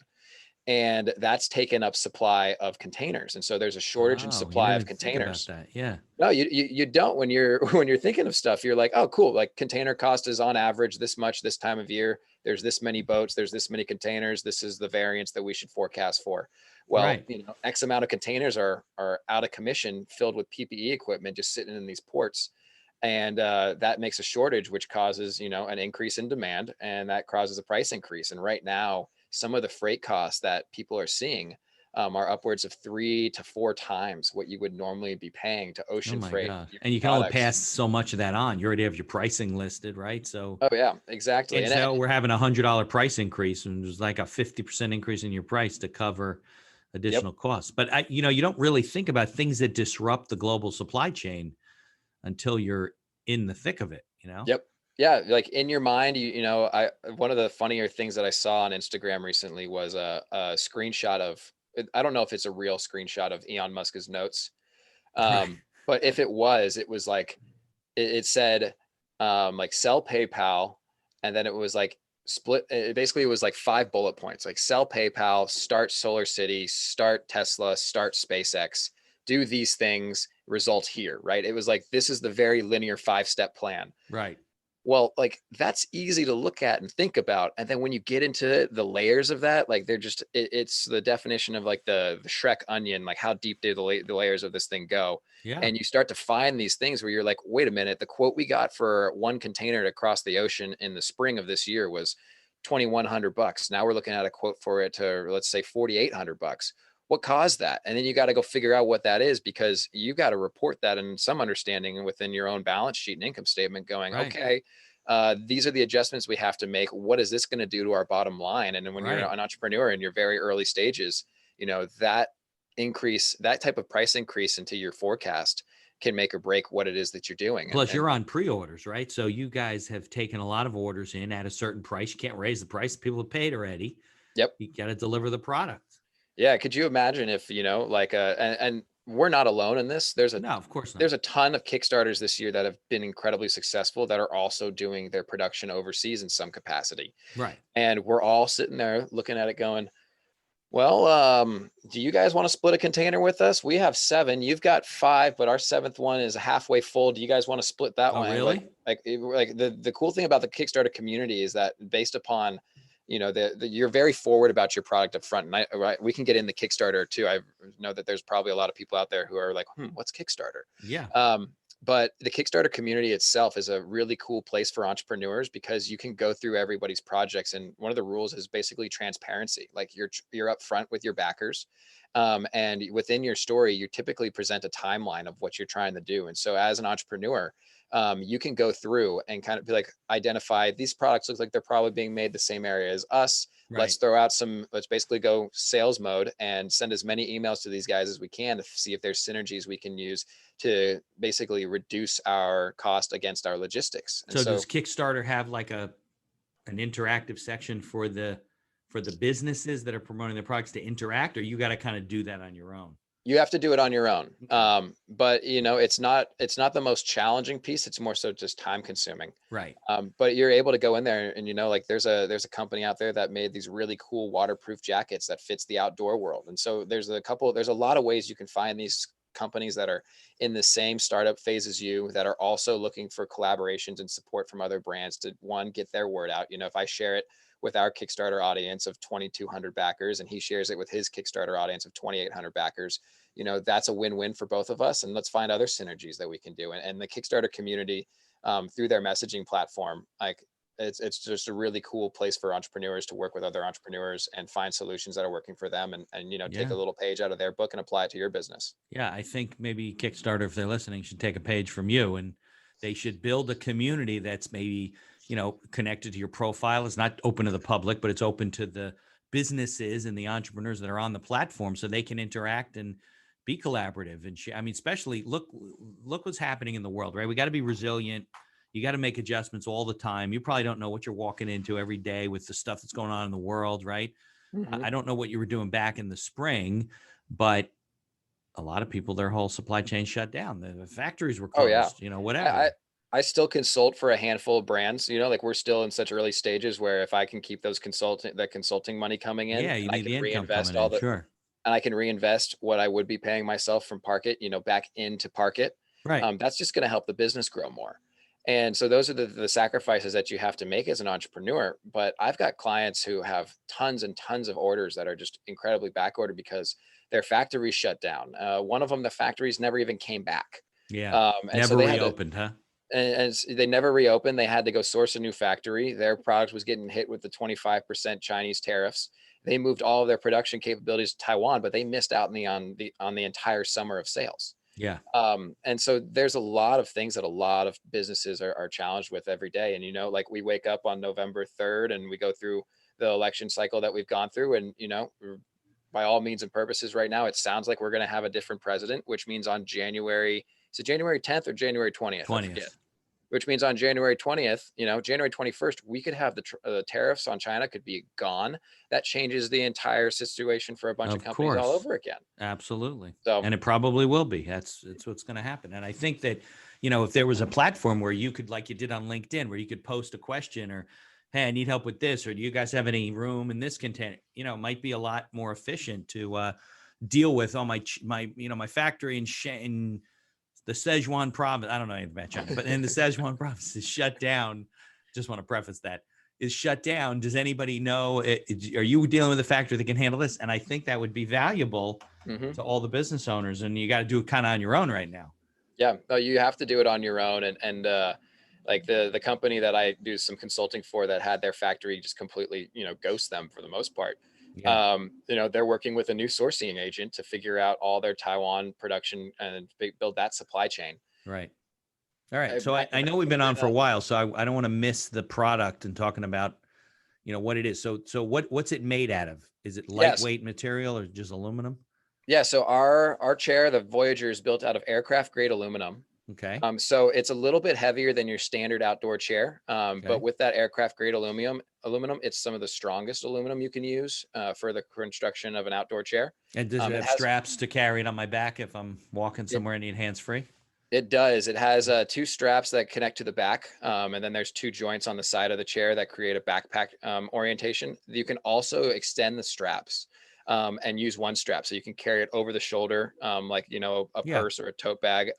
[SPEAKER 2] And that's taken up supply of containers. And so there's a shortage in supply of containers.
[SPEAKER 1] Think about that. Yeah.
[SPEAKER 2] No, you don't. When you're thinking of stuff, you're like, oh, cool. Like, container cost is on average this much this time of year. There's this many boats. There's this many containers. This is the variance that we should forecast for. Well, X amount of containers are out of commission, filled with PPE equipment, just sitting in these ports. And that makes a shortage, which causes, an increase in demand, and that causes a price increase. And right now, some of the freight costs that people are seeing are upwards of 3 to 4 times what you would normally be paying to ocean freight.
[SPEAKER 1] And you can only pass so much of that on. You already have your pricing listed, right? So,
[SPEAKER 2] oh yeah, exactly.
[SPEAKER 1] And so we're having $100 price increase, and there's like a 50% increase in your price to cover additional costs. But you don't really think about things that disrupt the global supply chain until you're in the thick of it,
[SPEAKER 2] Yep. Yeah, like in your mind, one of the funnier things that I saw on Instagram recently was a screenshot of, I don't know if it's a real screenshot of Elon Musk's notes, but if it was like, it said like, sell PayPal, and then it was like split. Basically, it was like 5 bullet points, like sell PayPal, start Solar City, start Tesla, start SpaceX, do these things, result here, right? It was like, this is the very linear 5-step plan.
[SPEAKER 1] Right.
[SPEAKER 2] Well, like that's easy to look at and think about. And then when you get into the layers of that, like they're just, it's the definition of like the Shrek onion, like how deep do the layers of this thing go?
[SPEAKER 1] Yeah.
[SPEAKER 2] And you start to find these things where you're like, wait a minute, the quote we got for one container to cross the ocean in the spring of this year was $2,100. Now we're looking at a quote for it to, let's say, $4,800. What caused that? And then you got to go figure out what that is, because you got to report that in some understanding within your own balance sheet and income statement going,
[SPEAKER 1] Right.
[SPEAKER 2] okay, these are the adjustments we have to make. What is this going to do to our bottom line? And then when you're
[SPEAKER 1] Right.
[SPEAKER 2] an entrepreneur in your very early stages, you know, that increase, that type of price increase into your forecast can make or break what it is that you're doing.
[SPEAKER 1] Plus, you're on pre-orders, right? So you guys have taken a lot of orders in at a certain price. You can't raise the price. People have paid already.
[SPEAKER 2] Yep.
[SPEAKER 1] You got to deliver the product.
[SPEAKER 2] Yeah. Could you imagine if, you know, like, and we're not alone in this. There's
[SPEAKER 1] No, of course not.
[SPEAKER 2] a ton of Kickstarters this year that have been incredibly successful that are also doing their production overseas in some capacity.
[SPEAKER 1] Right.
[SPEAKER 2] And we're all sitting there looking at it going, well, do you guys want to split a container with us? We have 7, you've got 5, but our 7th one is halfway full. Do you guys want to split that
[SPEAKER 1] Oh,
[SPEAKER 2] one?
[SPEAKER 1] really?
[SPEAKER 2] Like the cool thing about the Kickstarter community is that based upon, you know, you're very forward about your product up front. And right, we can get into Kickstarter too. I know that there's probably a lot of people out there who are like, what's Kickstarter?
[SPEAKER 1] Yeah.
[SPEAKER 2] But the Kickstarter community itself is a really cool place for entrepreneurs, because you can go through everybody's projects. And one of the rules is basically transparency. Like you're upfront with your backers. And within your story, you typically present a timeline of what you're trying to do. And so as an entrepreneur, you can go through and kind of be like, identify these products look like they're probably being made the same area as us.
[SPEAKER 1] Right.
[SPEAKER 2] Let's basically go sales mode and send as many emails to these guys as we can to see if there's synergies we can use to basically reduce our cost against our logistics. And
[SPEAKER 1] so does Kickstarter have like an interactive section for the businesses that are promoting their products to interact, or you got to kind of do that on your own?
[SPEAKER 2] You have to do it on your own.
[SPEAKER 1] Okay.
[SPEAKER 2] But you know, it's not the most challenging piece. It's more so just time consuming.
[SPEAKER 1] Right.
[SPEAKER 2] But you're able to go in there and, you know, like there's a company out there that made these really cool waterproof jackets that fits the outdoor world. And so there's a lot of ways you can find these companies that are in the same startup phase as you, that are also looking for collaborations and support from other brands to, one, get their word out. You know, if I share it with our Kickstarter audience of 2,200 backers and he shares it with his Kickstarter audience of 2,800 backers, you know, that's a win-win for both of us. And let's find other synergies that we can do. And the Kickstarter community, through their messaging platform, like it's just a really cool place for entrepreneurs to work with other entrepreneurs and find solutions that are working for them, and you know, take a little page out of their book and apply it to your business.
[SPEAKER 1] Yeah, I think maybe Kickstarter, if they're listening, should take a page from you, and they should build a community that's maybe, you know, connected to your profile. It's not open to the public, but it's open to the businesses and the entrepreneurs that are on the platform, so they can interact and be collaborative. And I mean, especially look what's happening in the world, right? We got to be resilient. You got to make adjustments all the time. You probably don't know what you're walking into every day with the stuff that's going on in the world, right?
[SPEAKER 2] Mm-hmm.
[SPEAKER 1] I don't know what you were doing back in the spring, but a lot of people, their whole supply chain shut down. The factories were closed,
[SPEAKER 2] Oh yeah.
[SPEAKER 1] you know, whatever.
[SPEAKER 2] I still consult for a handful of brands, you know, like we're still in such early stages where if I can keep that consulting money coming in,
[SPEAKER 1] Yeah, you need the income coming in, sure.
[SPEAKER 2] And I can reinvest what I would be paying myself from PARKIT, you know, back into PARKIT.
[SPEAKER 1] Right.
[SPEAKER 2] That's just going to help the business grow more. And so those are the sacrifices that you have to make as an entrepreneur. But I've got clients who have tons and tons of orders that are just incredibly back ordered because their factories shut down. One of them, the factories never even came back.
[SPEAKER 1] Yeah.
[SPEAKER 2] And
[SPEAKER 1] Never
[SPEAKER 2] so they
[SPEAKER 1] reopened, huh?
[SPEAKER 2] and they never reopened. They had to go source a new factory. Their product was getting hit with the 25% Chinese tariffs. They moved all of their production capabilities to Taiwan, but they missed out on the entire summer of sales.
[SPEAKER 1] Yeah.
[SPEAKER 2] And so there's a lot of things that a lot of businesses are challenged with every day. And, you know, like we wake up on November 3rd and we go through the election cycle that we've gone through. And, you know, by all means and purposes right now, it sounds like we're going to have a different president, which means on January 10th or January 20th?
[SPEAKER 1] 20th.
[SPEAKER 2] Which means on January 20th, you know, January 21st, we could have the tariffs on China could be gone. That changes the entire situation for a bunch of companies all over again.
[SPEAKER 1] Absolutely.
[SPEAKER 2] So,
[SPEAKER 1] and it probably will be. That's what's going to happen. And I think that, you know, if there was a platform where you could, like you did on LinkedIn, where you could post a question or, hey, I need help with this, or do you guys have any room in this container? You know, it might be a lot more efficient to deal with all my factory in the Szechuan province, I don't know anything about China, but in the Szechuan province is shut down. Just want to preface that is shut down. Does anybody know? Are you dealing with a factory that can handle this? And I think that would be valuable to all the business owners. And you got to do it kind of on your own right now.
[SPEAKER 2] Yeah, no, you have to do it on your own. Like the company that I do some consulting for that had their factory just completely, ghost them for the most part.
[SPEAKER 1] Yeah.
[SPEAKER 2] They're working with a new sourcing agent to figure out all their Taiwan production and build that supply chain.
[SPEAKER 1] Right. All right. So I know we've been on for a while, so I don't want to miss the product and talking about, what it is. So what's it made out of? Is it lightweight material or just aluminum?
[SPEAKER 2] Yeah. So our chair, the Voyager, is built out of aircraft grade aluminum.
[SPEAKER 1] Okay.
[SPEAKER 2] So it's a little bit heavier than your standard outdoor chair. But with that aircraft grade aluminum, it's some of the strongest aluminum you can use for the construction of an outdoor chair.
[SPEAKER 1] And does it have straps to carry it on my back if I'm walking somewhere and need hands free?
[SPEAKER 2] It does. It has 2 straps that connect to the back. And then there's 2 joints on the side of the chair that create a backpack orientation. You can also extend the straps and use one strap. So you can carry it over the shoulder, like, a purse or a tote bag.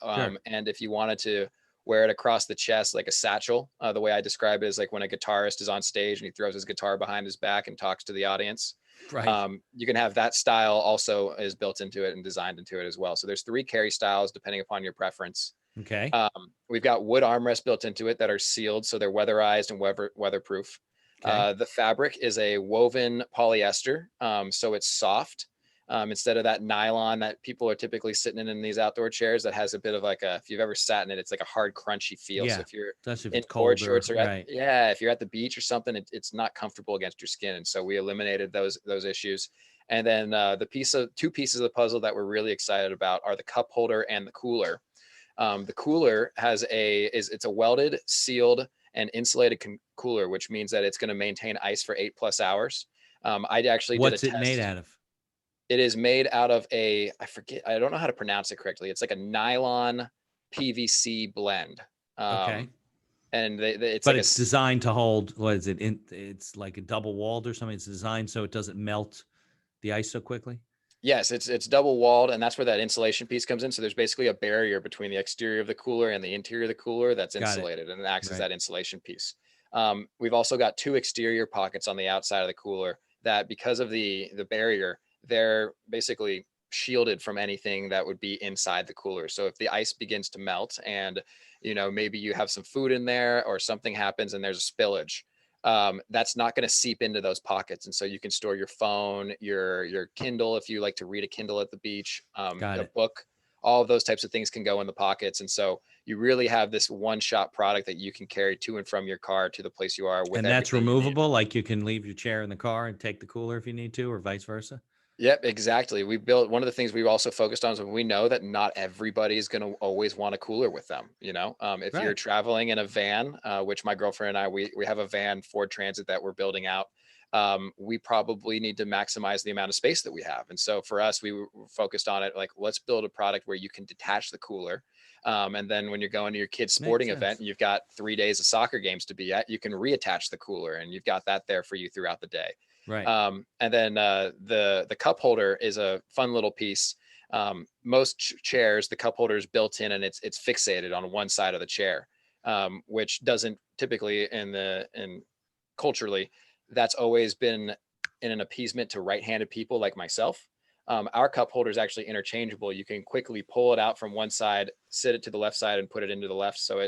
[SPEAKER 2] And if you wanted to wear it across the chest, like a satchel, the way I describe it is like when a guitarist is on stage and he throws his guitar behind his back and talks to the audience.
[SPEAKER 1] Right.
[SPEAKER 2] You can have that style also is built into it and designed into it as well. So there's 3 carry styles depending upon your preference.
[SPEAKER 1] Okay.
[SPEAKER 2] We've got wood armrests built into it that are sealed, so they're weatherized and weatherproof.
[SPEAKER 1] Okay.
[SPEAKER 2] The fabric is a woven polyester, so it's soft. Instead of that nylon that people are typically sitting in these outdoor chairs that has a bit of like if you've ever sat in it, it's like a hard, crunchy feel.
[SPEAKER 1] Yeah.
[SPEAKER 2] So if you're
[SPEAKER 1] Especially if
[SPEAKER 2] in
[SPEAKER 1] it's cold
[SPEAKER 2] shorts or
[SPEAKER 1] right.
[SPEAKER 2] if you're at the beach or something, it's not comfortable against your skin. And so we eliminated those issues. And then the 2 pieces of the puzzle that we're really excited about are the cup holder and the cooler. The cooler it's a welded, sealed, and insulated cooler, which means that it's going to maintain ice for 8+ hours. I actually did a test.
[SPEAKER 1] What's it made out of?
[SPEAKER 2] It is made out of I don't know how to pronounce it correctly. It's like a nylon PVC blend.
[SPEAKER 1] Okay.
[SPEAKER 2] And it's
[SPEAKER 1] but like it's designed to hold, what is it? It's like a double walled or something. It's designed so it doesn't melt the ice so quickly.
[SPEAKER 2] Yes, it's double walled, and that's where that insulation piece comes in. So there's basically a barrier between the exterior of the cooler and the interior of the cooler that's insulated, and it acts as that insulation piece. We've also got 2 exterior pockets on the outside of the cooler that, because of the barrier, they're basically shielded from anything that would be inside the cooler. So if the ice begins to melt and maybe you have some food in there or something happens and there's a spillage, that's not going to seep into those pockets. And so you can store your phone, your Kindle, if you like to read a Kindle at the beach, a book, all of those types of things can go in the pockets. And so you really have this one-shot product that you can carry to and from your car to the place you are with.
[SPEAKER 1] And that's removable. Like you can leave your chair in the car and take the cooler if you need to, or vice versa.
[SPEAKER 2] Yep, exactly. We built, one of the things we also focused on is we know that not everybody is going to always want a cooler with them. If you're traveling in a van, which my girlfriend and I, we have a van Ford Transit that we're building out. We probably need to maximize the amount of space that we have. And so for us, we were focused on it. Like, let's build a product where you can detach the cooler. And then when you're going to your kid's sporting event and you've got 3 days of soccer games to be at, you can reattach the cooler and you've got that there for you throughout the day.
[SPEAKER 1] Right.
[SPEAKER 2] And then the cup holder is a fun little piece. Most chairs, the cup holder is built in and it's fixated on one side of the chair, which doesn't typically in culturally, that's always been in an appeasement to right-handed people like myself. Our cup holder is actually interchangeable. You can quickly pull it out from one side, sit it to the left side, and put it into the left. So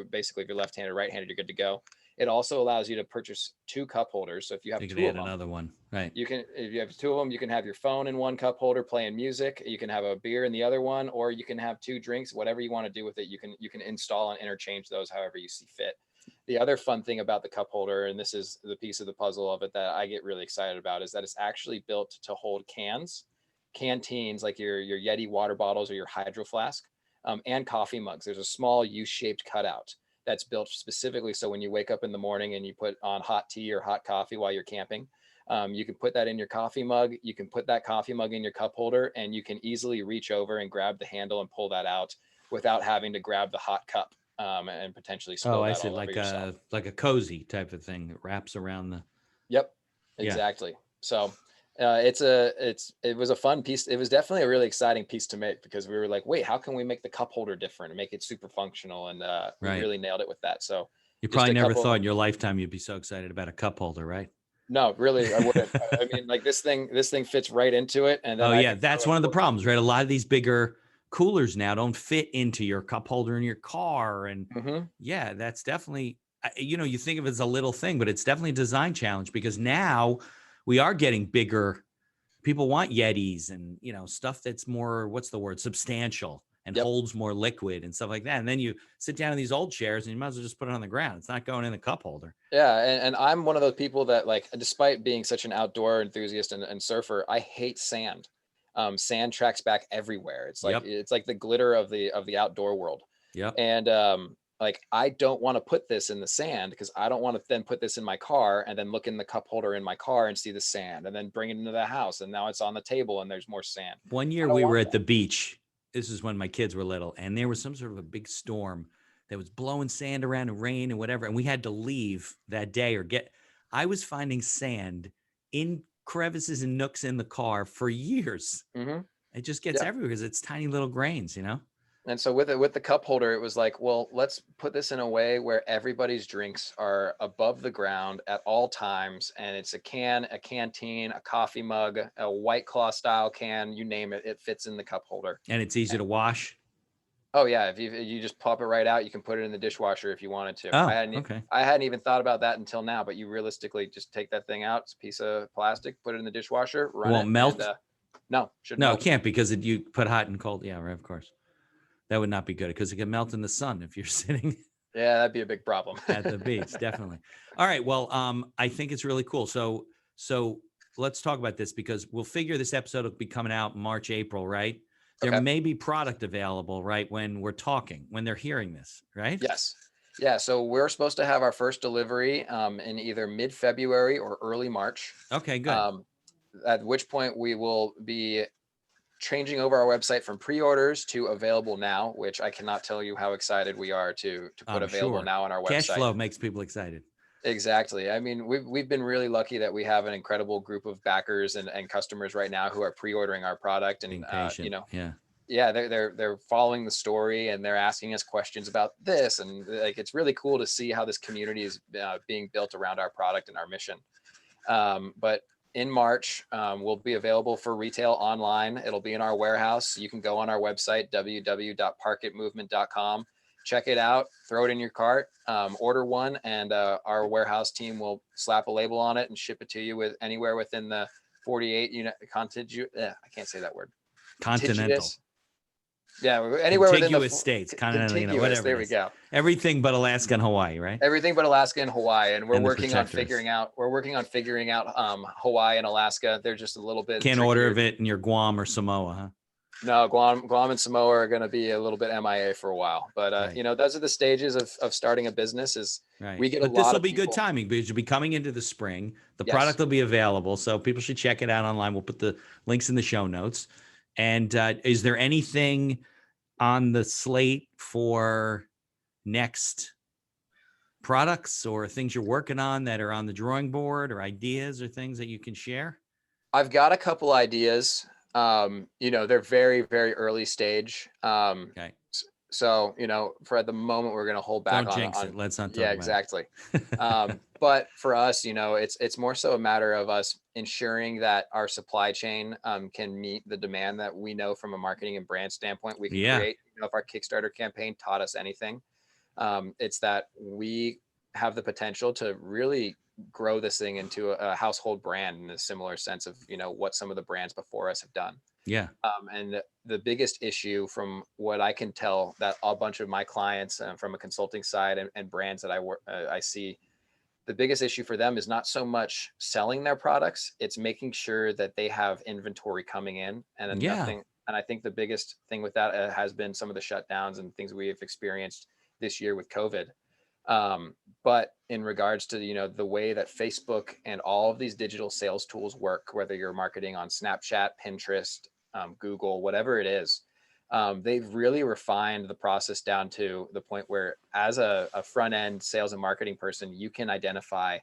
[SPEAKER 2] basically, if you're left-handed, right-handed, you're good to go. It also allows you to purchase 2 cup holders. So if you have 2 of them,
[SPEAKER 1] another one, right?
[SPEAKER 2] If you have 2 of them, you can have your phone in one cup holder playing music. You can have a beer in the other one, or you can have 2 drinks. Whatever you want to do with it, you can install and interchange those however you see fit. The other fun thing about the cup holder, and this is the piece of the puzzle of it that I get really excited about, is that it's actually built to hold cans, canteens, like your Yeti water bottles or your Hydro Flask, and coffee mugs. There's a small U-shaped cutout that's built specifically so when you wake up in the morning and you put on hot tea or hot coffee while you're camping, you can put that in your coffee mug. You can put that coffee mug in your cup holder, and you can easily reach over and grab the handle and pull that out without having to grab the hot cup and potentially spill that all over yourself.
[SPEAKER 1] Like a cozy type of thing that wraps around the.
[SPEAKER 2] Yep, exactly. So It was a fun piece. It was definitely a really exciting piece to make because we were like, wait, how can we make the cup holder different and make it super functional? And we
[SPEAKER 1] Right.
[SPEAKER 2] really nailed it with that. So
[SPEAKER 1] You
[SPEAKER 2] just
[SPEAKER 1] probably
[SPEAKER 2] a
[SPEAKER 1] never
[SPEAKER 2] couple.
[SPEAKER 1] thought in your lifetime you'd be so excited about a cup holder, right?
[SPEAKER 2] No, really, I wouldn't. I mean, like this thing fits right into it, and then
[SPEAKER 1] Oh
[SPEAKER 2] I
[SPEAKER 1] yeah,
[SPEAKER 2] can
[SPEAKER 1] that's
[SPEAKER 2] throw a
[SPEAKER 1] one of the
[SPEAKER 2] book on.
[SPEAKER 1] problems, right? A lot of these bigger coolers now don't fit into your cup holder in your car, and
[SPEAKER 2] Hmm.
[SPEAKER 1] yeah, that's definitely you think of it as a little thing, but it's definitely a design challenge because now we are getting bigger. People want Yetis and stuff that's more, what's the word, substantial and
[SPEAKER 2] Yep.
[SPEAKER 1] holds more liquid and stuff like that. And then you sit down in these old chairs and you might as well just put it on the ground. It's not going in the cup holder.
[SPEAKER 2] Yeah, and I'm one of those people that like, despite being such an outdoor enthusiast and surfer, I hate sand. Sand tracks back everywhere.
[SPEAKER 1] Yep.
[SPEAKER 2] It's like the glitter of the outdoor world.
[SPEAKER 1] Yep.
[SPEAKER 2] And like I don't want to put this in the sand because I don't want to then put this in my car and then look in the cup holder in my car and see the sand and then bring it into the house and now it's on the table and there's more sand.
[SPEAKER 1] One
[SPEAKER 2] I
[SPEAKER 1] year
[SPEAKER 2] don't
[SPEAKER 1] we were
[SPEAKER 2] want
[SPEAKER 1] at
[SPEAKER 2] that.
[SPEAKER 1] the beach. This is when my kids were little, and there was some sort of a big storm that was blowing sand around and rain and whatever. And we had to leave that day I was finding sand in crevices and nooks in the car for years.
[SPEAKER 2] Hmm.
[SPEAKER 1] It just gets
[SPEAKER 2] Yeah.
[SPEAKER 1] everywhere because it's tiny little grains.
[SPEAKER 2] And so with the cup holder, it was like, well, let's put this in a way where everybody's drinks are above the ground at all times. And it's a can, a canteen, a coffee mug, a White Claw style can, you name it, it fits in the cup holder.
[SPEAKER 1] And it's easy to wash.
[SPEAKER 2] Oh yeah, if you just pop it right out, you can put it in the dishwasher if you wanted to.
[SPEAKER 1] Oh, okay.
[SPEAKER 2] I hadn't even thought about that until now, but you realistically just take that thing out, it's a piece of plastic, put it in the dishwasher,
[SPEAKER 1] It
[SPEAKER 2] run
[SPEAKER 1] won't
[SPEAKER 2] it, and
[SPEAKER 1] melt.
[SPEAKER 2] no, shouldn't
[SPEAKER 1] No, it
[SPEAKER 2] melt.
[SPEAKER 1] can't because you put hot and cold. Yeah, right, of course. That would not be good because it can melt in the sun if you're sitting
[SPEAKER 2] Yeah, that'd be a big problem.
[SPEAKER 1] at the beach. Definitely. All right. Well, I think it's really cool. So let's talk about this because we'll figure this episode will be coming out March, April, right? There
[SPEAKER 2] Okay.
[SPEAKER 1] may be product available, right? When we're talking, when they're hearing this, right?
[SPEAKER 2] Yes. Yeah. So we're supposed to have our first delivery in either mid-February or early March.
[SPEAKER 1] Okay, good.
[SPEAKER 2] Um, at which point we will be changing over our website from pre-orders to available now, which I cannot tell you how excited we are to put
[SPEAKER 1] I'm
[SPEAKER 2] available
[SPEAKER 1] sure.
[SPEAKER 2] now on our
[SPEAKER 1] Cash
[SPEAKER 2] website.
[SPEAKER 1] flow makes people excited.
[SPEAKER 2] Exactly. I mean, we've been really lucky that we have an incredible group of backers and customers right now who are pre-ordering our product
[SPEAKER 1] Being
[SPEAKER 2] and
[SPEAKER 1] patient. Yeah.
[SPEAKER 2] yeah, they're following the story and they're asking us questions about this and like it's really cool to see how this community is being built around our product and our mission. But in March, we'll be available for retail online. It'll be in our warehouse. You can go on our website, www.parkitmovement.com, check it out, throw it in your cart, order one, and our warehouse team will slap a label on it and ship it to you with anywhere within the 48 unit I can't say that word.
[SPEAKER 1] Continental.
[SPEAKER 2] Yeah, anywhere within the
[SPEAKER 1] Contiguous states, continental,
[SPEAKER 2] contiguous.
[SPEAKER 1] whatever
[SPEAKER 2] There
[SPEAKER 1] it
[SPEAKER 2] we
[SPEAKER 1] is.
[SPEAKER 2] go.
[SPEAKER 1] Everything but Alaska and Hawaii, right?
[SPEAKER 2] Everything but Alaska and Hawaii, and we're
[SPEAKER 1] And the
[SPEAKER 2] working on
[SPEAKER 1] protectorates.
[SPEAKER 2] figuring out Hawaii and Alaska. They're just a little bit
[SPEAKER 1] Can't
[SPEAKER 2] trickier.
[SPEAKER 1] order of it in your Guam or Samoa, huh?
[SPEAKER 2] No, Guam and Samoa are going to be a little bit MIA for a while, but
[SPEAKER 1] Right.
[SPEAKER 2] those are the stages of starting a business. Is
[SPEAKER 1] Right.
[SPEAKER 2] we get
[SPEAKER 1] But
[SPEAKER 2] a
[SPEAKER 1] this
[SPEAKER 2] lot
[SPEAKER 1] will
[SPEAKER 2] of
[SPEAKER 1] be good
[SPEAKER 2] people.
[SPEAKER 1] timing because you'll be coming into the spring. The
[SPEAKER 2] Yes.
[SPEAKER 1] product will be available. So people should check it out online. We'll put the links in the show notes. And is there anything on the slate for next products or things you're working on that are on the drawing board or ideas or things that you can share?
[SPEAKER 2] I've got a couple ideas. They're very, very early stage.
[SPEAKER 1] Okay.
[SPEAKER 2] So, for at the moment, we're going to hold back
[SPEAKER 1] Don't jinx it. Let's not talk
[SPEAKER 2] yeah,
[SPEAKER 1] about
[SPEAKER 2] exactly.
[SPEAKER 1] it.
[SPEAKER 2] But for us, it's more so a matter of us ensuring that our supply chain can meet the demand that we know from a marketing and brand standpoint we can
[SPEAKER 1] Yeah.
[SPEAKER 2] create. If our Kickstarter campaign taught us anything, it's that we have the potential to really grow this thing into a household brand in a similar sense of, what some of the brands before us have done.
[SPEAKER 1] Yeah.
[SPEAKER 2] And the biggest issue from what I can tell that a bunch of my clients from a consulting side and brands that I see, the biggest issue for them is not so much selling their products. It's making sure that they have inventory coming in and then
[SPEAKER 1] Yeah.
[SPEAKER 2] nothing. And I think the biggest thing with that has been some of the shutdowns and things we have experienced this year with COVID. But in regards to, the way that Facebook and all of these digital sales tools work, whether you're marketing on Snapchat, Pinterest, Google, whatever it is, they've really refined the process down to the point where as a front end sales and marketing person, you can identify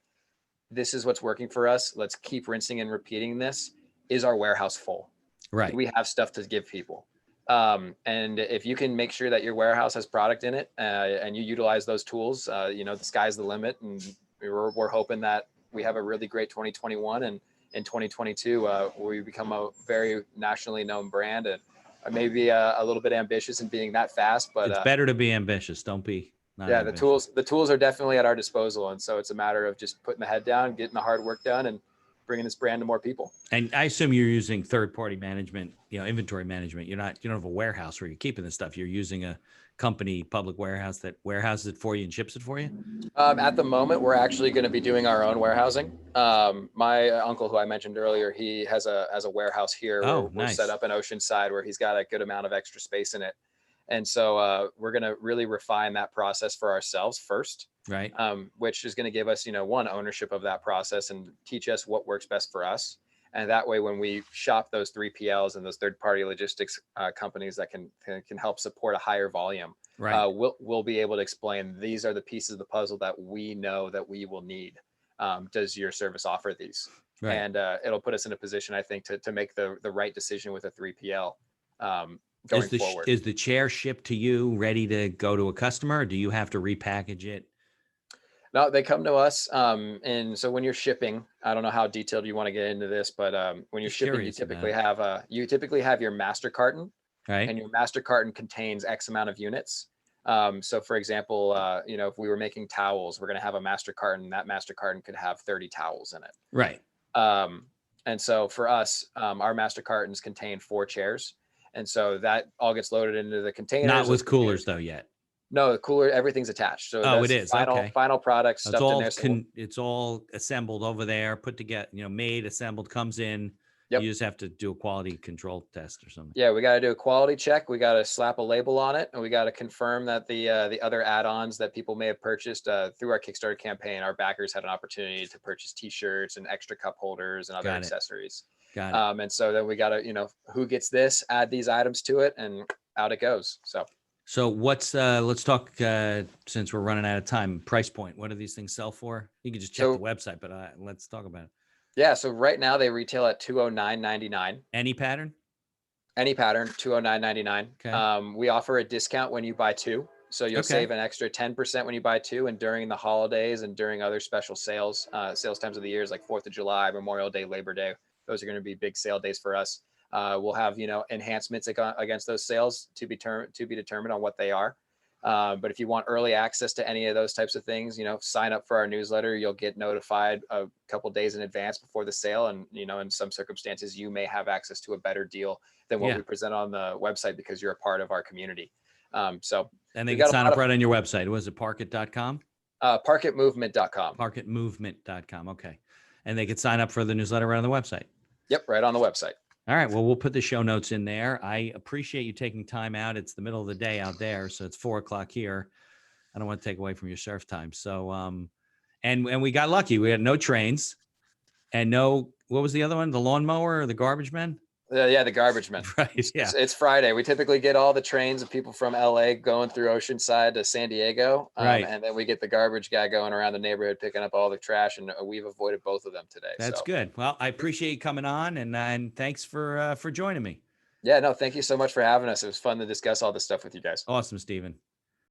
[SPEAKER 2] this is what's working for us. Let's keep rinsing and repeating this. is our warehouse full?
[SPEAKER 1] Right.
[SPEAKER 2] Do we have stuff to give people? And if you can make sure that your warehouse has product in it and you utilize those tools, the sky's the limit. And we're hoping that we have a really great 2021, and in 2022, we become a very nationally known brand, and maybe a little bit ambitious in being that fast, but
[SPEAKER 1] it's better to be ambitious. Don't be not
[SPEAKER 2] yeah,
[SPEAKER 1] ambitious.
[SPEAKER 2] the tools are definitely at our disposal. And so it's a matter of just putting the head down, getting the hard work done, and bringing this brand to more people.
[SPEAKER 1] And I assume you're using third-party management, inventory management. You don't have a warehouse where you're keeping this stuff. You're using a company, public warehouse that warehouses it for you and ships it for you.
[SPEAKER 2] At the moment, we're actually going to be doing our own warehousing. My uncle, who I mentioned earlier, he has a warehouse here.
[SPEAKER 1] Oh,
[SPEAKER 2] we're
[SPEAKER 1] nice.
[SPEAKER 2] set up in Oceanside where he's got a good amount of extra space in it. And so we're going to really refine that process for ourselves first,
[SPEAKER 1] Right.
[SPEAKER 2] which is going to give us, one, ownership of that process and teach us what works best for us. And that way, when we shop those 3PLs and those third-party logistics companies that can help support a higher volume,
[SPEAKER 1] Right.
[SPEAKER 2] we'll be able to explain, these are the pieces of the puzzle that we know that we will need. Does your service offer these?
[SPEAKER 1] Right.
[SPEAKER 2] And it'll put us in a position, I think, to make the right decision with a 3PL going forward.
[SPEAKER 1] Is the chair shipped to you ready to go to a customer, or do you have to repackage it?
[SPEAKER 2] No, they come to us. And so when you're shipping, I don't know how detailed you want to get into this, but when you're
[SPEAKER 1] Just
[SPEAKER 2] shipping,
[SPEAKER 1] curious
[SPEAKER 2] you typically have your master carton,
[SPEAKER 1] Right.
[SPEAKER 2] and your master carton contains X amount of units. So for example, if we were making towels, we're going to have a master carton. That master carton could have 30 towels in it.
[SPEAKER 1] Right.
[SPEAKER 2] And so for us, our master cartons contain 4 chairs. And so that all gets loaded into the containers.
[SPEAKER 1] Not with coolers though yet.
[SPEAKER 2] No, the cooler, everything's attached. So
[SPEAKER 1] Oh,
[SPEAKER 2] that's
[SPEAKER 1] it is.
[SPEAKER 2] final,
[SPEAKER 1] Okay.
[SPEAKER 2] final product
[SPEAKER 1] It's
[SPEAKER 2] stuffed in
[SPEAKER 1] all
[SPEAKER 2] there.
[SPEAKER 1] it's all assembled over there, put together, made, assembled, comes in.
[SPEAKER 2] Yep.
[SPEAKER 1] You just have to do a quality control test or something.
[SPEAKER 2] Yeah, we got to do a quality check. We got to slap a label on it, and we got to confirm that the other add-ons that people may have purchased through our Kickstarter campaign, our backers had an opportunity to purchase T-shirts and extra cup holders and other accessories.
[SPEAKER 1] Got it.
[SPEAKER 2] And so then we got to, who gets this, add these items to it, and out it goes.
[SPEAKER 1] So what's let's talk since we're running out of time. Price point. What do these things sell for? You can just check the website, but let's talk about it.
[SPEAKER 2] Yeah. So right now they retail at $209.99.
[SPEAKER 1] Any pattern?
[SPEAKER 2] Any pattern, $209.99.
[SPEAKER 1] Okay.
[SPEAKER 2] We offer a discount when you buy 2. So you'll save an extra 10% when you buy 2. And during the holidays and during other special sales times of the years, like 4th of July, Memorial Day, Labor Day, those are going to be big sale days for us. We'll have, enhancements against those sales to be determined on what they are. But if you want early access to any of those types of things, sign up for our newsletter. You'll get notified a couple days in advance before the sale. And, in some circumstances, you may have access to a better deal than what we present on the website because you're a part of our community.
[SPEAKER 1] And they can sign up right on your website. Was it parkit.com?
[SPEAKER 2] PARKITmovement.com.
[SPEAKER 1] PARKITmovement.com. Okay. And they could sign up for the newsletter right on the website.
[SPEAKER 2] Yep. Right on the website.
[SPEAKER 1] All right. Well, we'll put the show notes in there. I appreciate you taking time out. It's the middle of the day out there, so it's 4:00 here. I don't want to take away from your surf time. So, and we got lucky. We had no trains and no, what was the other one? The lawnmower or the garbage men?
[SPEAKER 2] Yeah, the garbage men.
[SPEAKER 1] Right. Yeah.
[SPEAKER 2] It's Friday. We typically get all the trains of people from LA going through Oceanside to San Diego.
[SPEAKER 1] Right.
[SPEAKER 2] And then we get the garbage guy going around the neighborhood, picking up all the trash. And we've avoided both of them today.
[SPEAKER 1] That's good. Well, I appreciate you coming on and thanks for joining me.
[SPEAKER 2] Yeah, no, thank you so much for having us. It was fun to discuss all this stuff with you guys.
[SPEAKER 1] Awesome, Stephen.